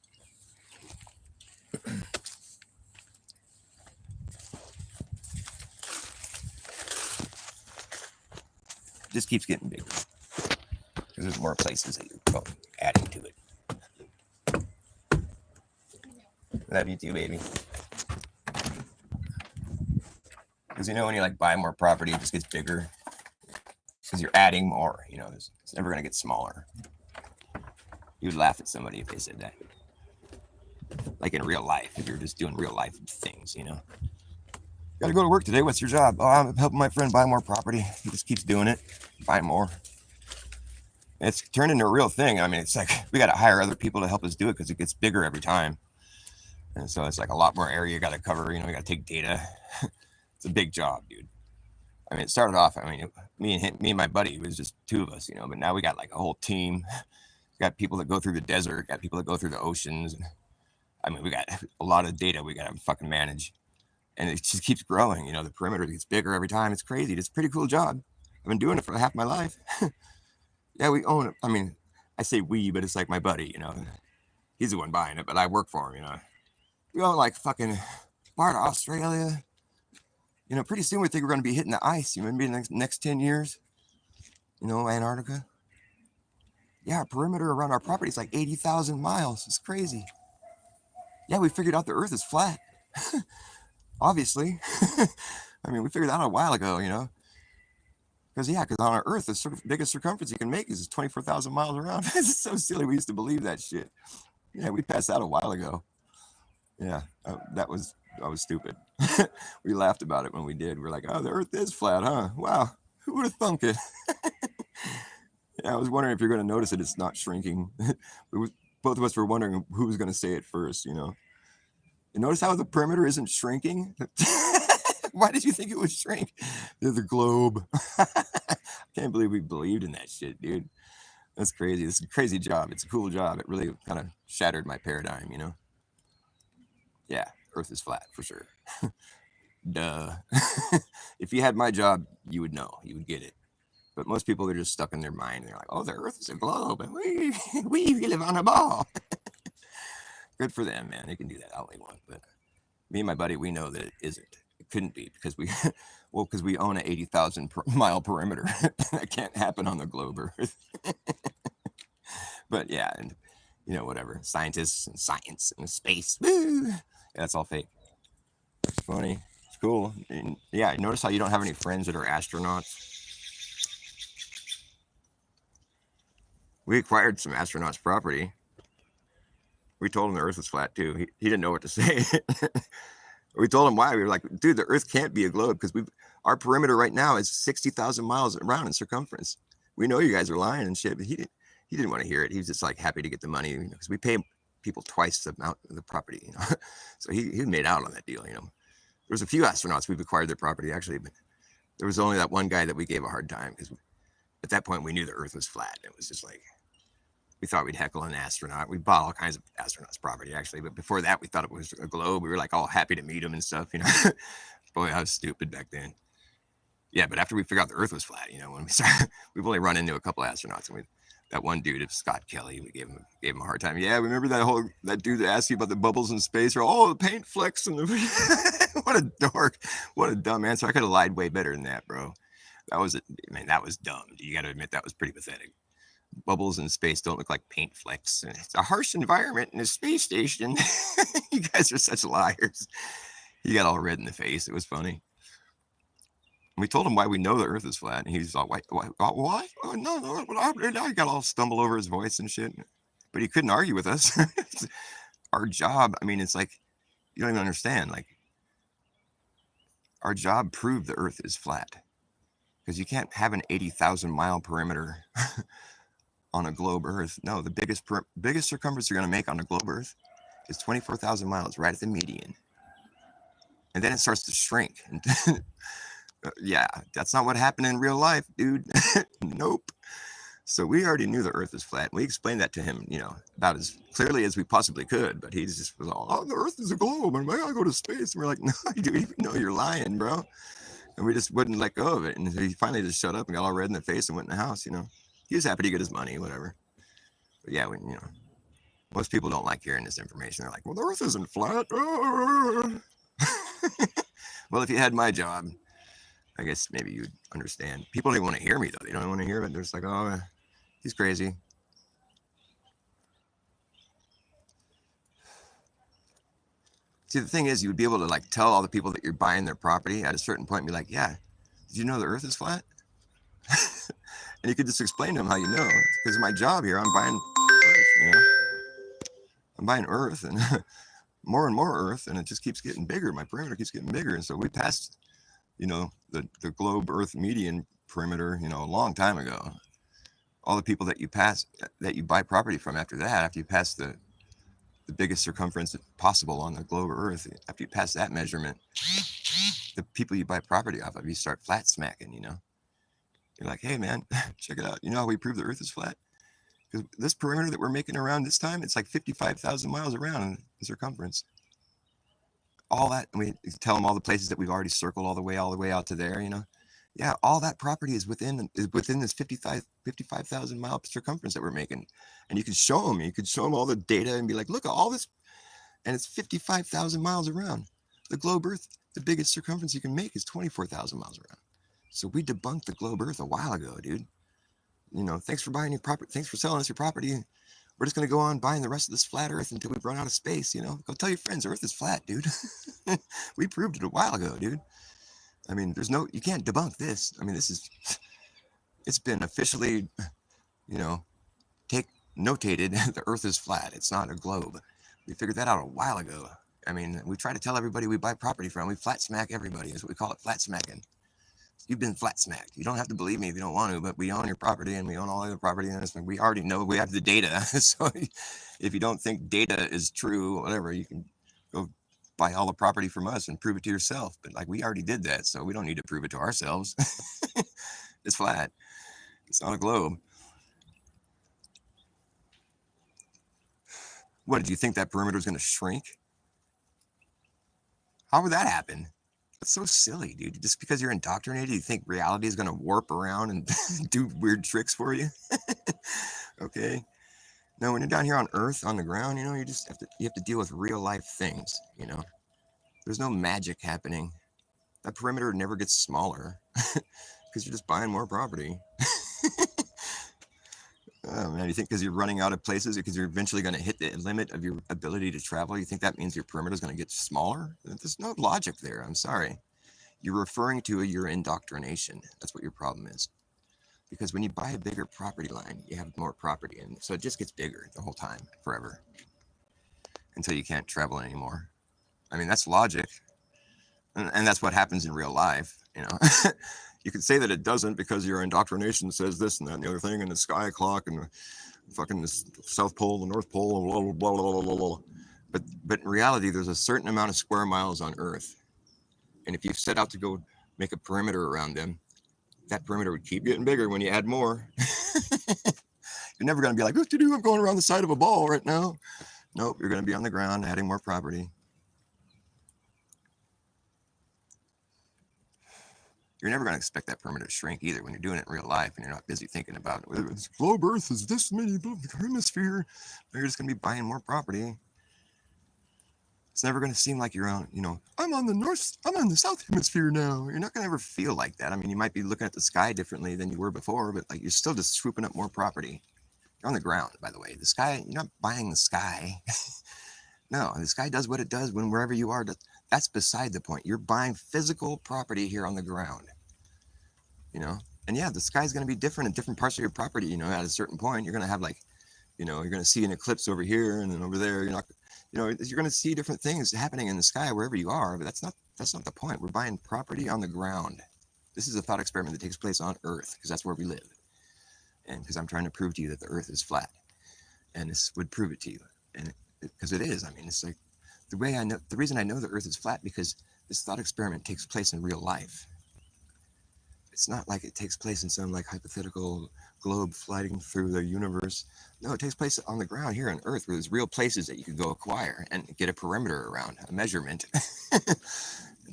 It just keeps getting bigger, because there's more places that you're adding to it. Love you too, baby. Because when you buy more property, it just gets bigger. Because you're adding more. It's never gonna get smaller. You'd laugh at somebody if they said that. Like in real life, if you're just doing real life things, Gotta go to work today. What's your job? Oh, I'm helping my friend buy more property. He just keeps doing it, buy more. It's turned into a real thing. It's like we got to hire other people to help us do it because it gets bigger every time. And so it's like a lot more area you got to cover. We got to take data. It's a big job, dude. It started off, me and my buddy, it was just two of us, but now we got a whole team. We got people that go through the desert, got people that go through the oceans. We got a lot of data we got to fucking manage. And it just keeps growing. The perimeter gets bigger every time. It's crazy. It's a pretty cool job. I've been doing it for half my life. Yeah, we own it. I say we, but it's like my buddy, He's the one buying it, but I work for him, We own fucking part of Australia. Pretty soon we think we're going to be hitting the ice. Maybe in the next 10 years. Antarctica. Yeah, our perimeter around our property is 80,000 miles. It's crazy. Yeah, we figured out the earth is flat. Obviously. We figured that out a while ago, Because on our earth, the biggest circumference you can make is 24,000 miles around. It's so silly. We used to believe that shit. Yeah, we passed that a while ago. Yeah, I was stupid. We laughed about it when we did. We're like, oh, the earth is flat, huh? Wow, who would have thunk it? Yeah, I was wondering if you're going to notice that it's not shrinking. Both of us were wondering who was going to say it first, You notice how the perimeter isn't shrinking? Why did you think it would shrink? The globe. I can't believe we believed in that shit, dude. That's crazy. It's a crazy job. It's a cool job. It really kind of shattered my paradigm, Yeah, earth is flat for sure. Duh. If you had my job, you would know. You would get it. But most people are just stuck in their mind. They're like, oh, the earth is a globe, and we live on a ball. Good for them, man. They can do that all they want. But me and my buddy, we know that it isn't. It couldn't be because we, well, because we own an 80,000 mile perimeter. That can't happen on the globe Earth. But yeah, and whatever. Scientists and science and space. Woo! Yeah, that's all fake. It's funny. It's cool. And yeah, notice how you don't have any friends that are astronauts. We acquired some astronauts' property. We told him the Earth was flat too. He didn't know what to say. We told him why. We were like, dude, the Earth can't be a globe because our perimeter right now is 60,000 miles around in circumference. We know you guys are lying and shit, but he didn't want to hear it. He was just like happy to get the money because we pay people twice the amount of the property. So he made out on that deal. There was a few astronauts we've acquired their property actually, but there was only that one guy that we gave a hard time because at that point we knew the Earth was flat. It was just like, we thought we'd heckle an astronaut. We bought all kinds of astronauts' property, actually. But before that, we thought it was a globe. We were like all happy to meet him and stuff, Boy, I was stupid back then. Yeah, but after we figured out the Earth was flat, when we started, we've only run into a couple of astronauts. And that one dude, Scott Kelly, we gave him a hard time. Yeah, remember that dude that asked you about the bubbles in space? Or, the paint flecks. And what a dork. What a dumb answer. I could have lied way better than that, bro. That was dumb. You got to admit that was pretty pathetic. Bubbles in space don't look like paint flecks. It's a harsh environment in a space station. You guys are such liars. He got all red in the face. It was funny. We told him why we know the Earth is flat, and he's all, why? Oh, no, he got all stumble over his voice and shit. But he couldn't argue with us. Our job, it's like, you don't even understand. Like, our job proved the Earth is flat. Because you can't have an 80,000 mile perimeter on a globe Earth. No, the biggest circumference you're going to make on a globe Earth is 24,000 miles, right at the median. And then it starts to shrink. Yeah, that's not what happened in real life, dude. Nope. So we already knew the Earth is flat. We explained that to him, about as clearly as we possibly could. But he just was all, the Earth is a globe, and I gotta go to space. And we're like, no, you know you're lying, bro. And we just wouldn't let go of it. And he finally just shut up and got all red in the face and went in the house, He was happy to get his money, whatever. But yeah, most people don't like hearing this information. They're like, well, the Earth isn't flat. Well, if you had my job, I guess maybe you'd understand. People don't even want to hear me, though. They don't want to hear it. They're just like, oh, he's crazy. See, the thing is, you would be able to tell all the people that you're buying their property at a certain point and be like, yeah, did you know the Earth is flat? And you could just explain to them how you know. Because my job here, I'm buying Earth, I'm buying Earth and more and more Earth, and it just keeps getting bigger. My perimeter keeps getting bigger. And so we passed, the globe Earth median perimeter, a long time ago. All the people that you buy property from after you pass the biggest circumference possible on the globe Earth, after you pass that measurement, the people you buy property off of, you start flat smacking, You're like, hey, man, check it out. You know how we prove the Earth is flat? Because this perimeter that we're making around this time, it's like 55,000 miles around in circumference. All that, and we tell them all the places that we've already circled all the way out to there, Yeah, all that property is within this 55,000 mile circumference that we're making. And you can show them. You could show them all the data and be like, look at all this. And it's 55,000 miles around. The globe Earth, the biggest circumference you can make is 24,000 miles around. So we debunked the globe Earth a while ago, dude. Thanks for buying your property. Thanks for selling us your property. We're just going to go on buying the rest of this flat Earth until we've run out of space, Go tell your friends Earth is flat, dude. We proved it a while ago, dude. You can't debunk this. It's been officially, notated the Earth is flat. It's not a globe. We figured that out a while ago. We try to tell everybody we buy property from. We flat smack everybody. That's what we call it, flat smacking. You've been flat smacked. You don't have to believe me if you don't want to, but we own your property and we own all other property. And we already know we have the data. So if you don't think data is true, whatever, you can go buy all the property from us and prove it to yourself. But we already did that, so we don't need to prove it to ourselves. It's flat. It's not a globe. What, did you think that perimeter was going to shrink? How would that happen? That's so silly, dude. Just because you're indoctrinated, you think reality is going to warp around and do weird tricks for you? Okay. No, when you're down here on Earth, on the ground, you have to deal with real life things, There's no magic happening. That perimeter never gets smaller because you're just buying more property. Oh man, you think because you're running out of places, because you're eventually going to hit the limit of your ability to travel, you think that means your perimeter is going to get smaller? There's no logic there. I'm sorry. You're referring to your indoctrination. That's what your problem is. Because when you buy a bigger property line, you have more property, and so it just gets bigger the whole time, forever, until you can't travel anymore. I mean, that's logic, and that's what happens in real life. You know, you could say that it doesn't because your indoctrination says this and that and the other thing, and the sky clock and fucking the South Pole, the North Pole, blah blah blah blah blah blah. But in reality, there's a certain amount of square miles on Earth, and if you set out to go make a perimeter around them, that perimeter would keep getting bigger when you add more. You're never going to be like, what to do? I'm going around the side of a ball right now. Nope, you're going to be on the ground adding more property. You're never going to expect that perimeter to shrink either when you're doing it in real life and you're not busy thinking about this globe Earth is this many hemisphere. You're just going to be buying more property. It's never going to seem like you're on, I'm on the south hemisphere now. You're not going to ever feel like that. I mean, you might be looking at the sky differently than you were before, but like you're still just swooping up more property. You're on the ground, by the way. The sky, you're not buying the sky. No, the sky does what it does wherever you are. That's beside the point. You're buying physical property here on the ground, And yeah, the sky is going to be different in different parts of your property. At a certain point, you're going to have you're going to see an eclipse over here and then over there. You're going to see different things happening in the sky wherever you are. But that's not the point. We're buying property on the ground. This is a thought experiment that takes place on Earth because that's where we live. And because I'm trying to prove to you that the Earth is flat, and this would prove it to you, and because it is. I mean, it's like the reason I know the Earth is flat because this thought experiment takes place in real life. It's not like it takes place in some like hypothetical globe flying through the universe. No, it takes place on the ground here on Earth, where there's real places that you could go acquire and get a perimeter around, a measurement.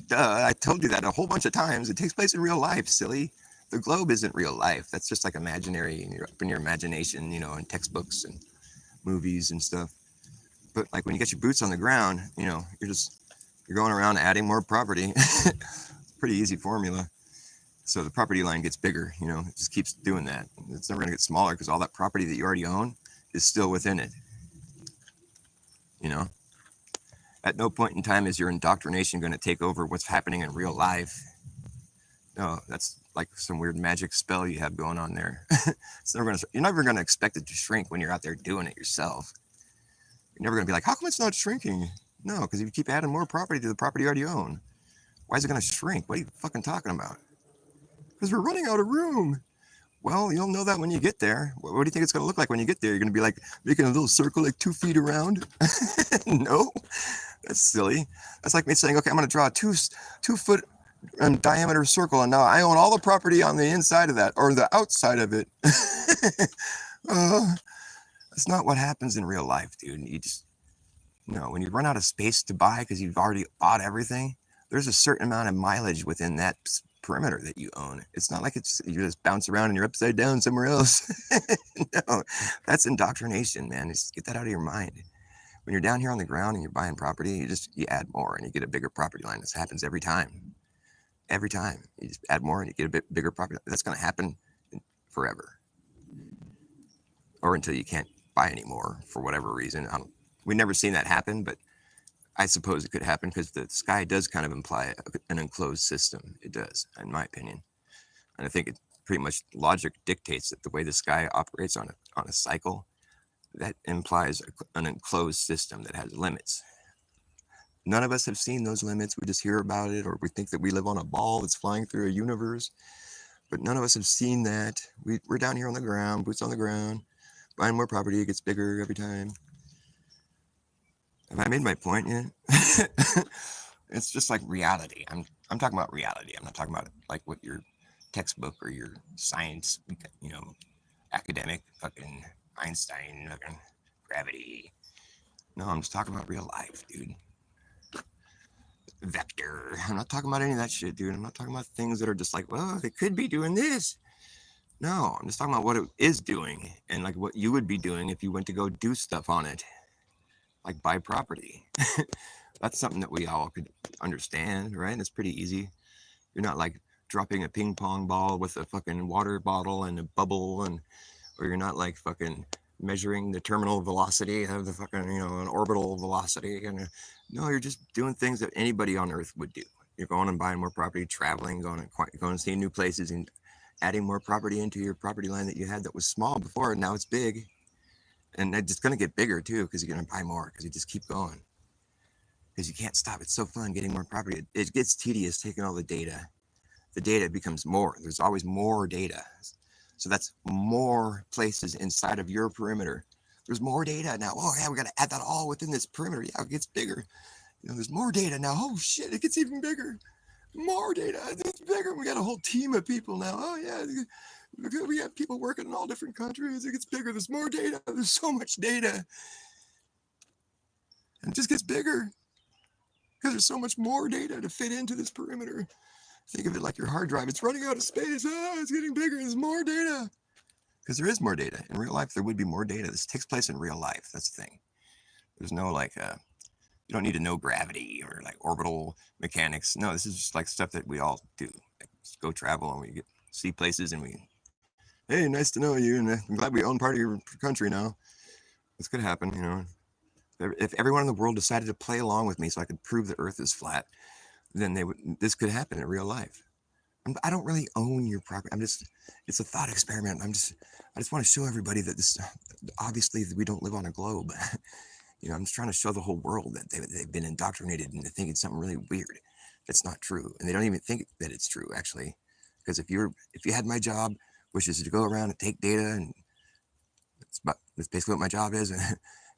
Duh, I told you that a whole bunch of times. It takes place in real life, silly. The globe isn't real life. That's just like imaginary, and you're up in your imagination, in textbooks and movies and stuff. But like when you get your boots on the ground, you're going around adding more property. Pretty easy formula. So the property line gets bigger, it just keeps doing that. It's never going to get smaller because all that property that you already own is still within it. At no point in time is your indoctrination going to take over what's happening in real life. No, that's like some weird magic spell you have going on there. You're never going to expect it to shrink when you're out there doing it yourself. You're never going to be like, how come it's not shrinking? No, because if you keep adding more property to the property you already own, why is it going to shrink? What are you fucking talking about? Because we're running out of room. Well, you'll know that when you get there. What do you think it's going to look like when you get there? You're going to be like making a little circle like 2 feet around? No, that's silly. That's like me saying, okay, I'm going to draw a 2 foot diameter circle, and now I own all the property on the inside of that or the outside of it. That's not what happens in real life, dude. You just, when you run out of space to buy because you've already bought everything, there's a certain amount of mileage within that perimeter that you own. It's not like you just bounce around and you're upside down somewhere else. No, that's indoctrination, man. Just get that out of your mind. When you're down here on the ground and you're buying property, you add more and you get a bigger property line. This happens every time. Every time you just add more and you get a bit bigger property. That's going to happen forever, or until you can't buy anymore for whatever reason. We've never seen that happen, but I suppose it could happen because the sky does kind of imply an enclosed system. It does, in my opinion. And I think it pretty much logic dictates that the way the sky operates on a cycle, that implies an enclosed system that has limits. None of us have seen those limits. We just hear about it, or we think that we live on a ball that's flying through a universe. But none of us have seen that. We're down here on the ground, boots on the ground, buying more property. It gets bigger every time. Have I made my point yet? It's just like reality. I'm talking about reality. I'm not talking about like what your textbook or your science, academic fucking Einstein, fucking gravity. No, I'm just talking about real life, dude. Vector. I'm not talking about any of that shit, dude. I'm not talking about things that are just like, well, they could be doing this. No, I'm just talking about what it is doing and like what you would be doing if you went to go do stuff on it. Like buy property. That's something that we all could understand, right? It's pretty easy. You're not like dropping a ping pong ball with a fucking water bottle and a bubble, and or you're not like fucking measuring the terminal velocity of the fucking, an orbital velocity. And no, you're just doing things that anybody on Earth would do. You're going and buying more property, traveling, going and seeing new places, and adding more property into your property line that you had that was small before, and now it's big. And it's going to get bigger too, because you're going to buy more, because you just keep going. Because you can't stop. It's so fun getting more property. It gets tedious taking all the data. The data becomes more. There's always more data. So that's more places inside of your perimeter. There's more data now. Oh yeah, we got to add that all within this perimeter. Yeah, it gets bigger. There's more data now. Oh shit, it gets even bigger. More data. It's bigger. We got a whole team of people now. Oh yeah, we have people working in all different countries. It gets bigger. There's more data. There's so much data, and it just gets bigger because there's so much more data to fit into this perimeter. Think of it like your hard drive. It's running out of space. It's getting bigger. There's more data. Because there is more data. In real life, there would be more data. This takes place in real life. That's the thing. There's no you don't need to know gravity or like orbital mechanics. No, this is just like stuff that we all do. Like, just go travel and we see places and hey, nice to know you. And I'm glad we own part of your country now. This could happen, If everyone in the world decided to play along with me so I could prove the Earth is flat, then this could happen in real life. I don't really own your property. It's a thought experiment. I just want to show everybody that obviously we don't live on a globe. I'm just trying to show the whole world that they've been indoctrinated into thinking something really weird that's not true. And they don't even think that it's true, actually. Because if you had my job, which is to go around and take data, and that's basically what my job is, and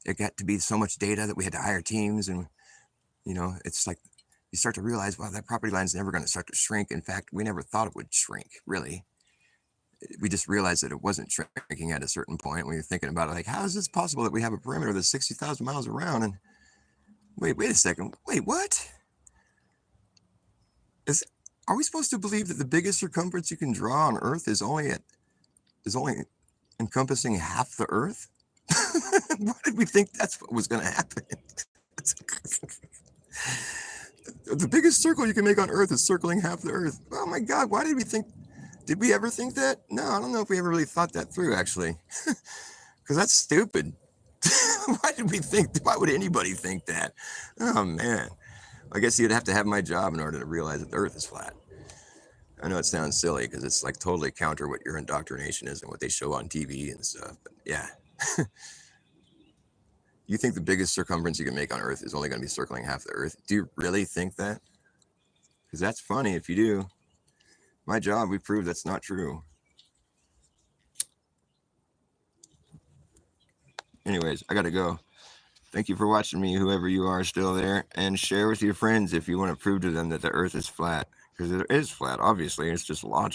it got to be so much data that we had to hire teams, and it's like you start to realize, wow, that property line is never going to start to shrink. In fact, we never thought it would shrink, really. We just realized that it wasn't shrinking at a certain point. We were thinking about it like, how is this possible that we have a perimeter that's 60,000 miles around? And wait a second. Wait, what? Are we supposed to believe that the biggest circumference you can draw on Earth is only encompassing half the Earth? Why did we think that's what was going to happen? The biggest circle you can make on Earth is circling half the Earth. Oh my God, why did we think? Did we ever think that? No, I don't know if we ever really thought that through, actually. Because that's stupid. Why would anybody think that? Oh man. I guess you'd have to have my job in order to realize that the Earth is flat. I know it sounds silly because it's like totally counter what your indoctrination is and what they show on TV and stuff. But yeah. You think the biggest circumference you can make on Earth is only going to be circling half the Earth? Do you really think that? Because that's funny if you do. My job, we proved that's not true. Anyways, I got to go. Thank you for watching me, whoever you are still there. And share with your friends if you want to prove to them that the Earth is flat. Because it is flat, obviously. It's just logic.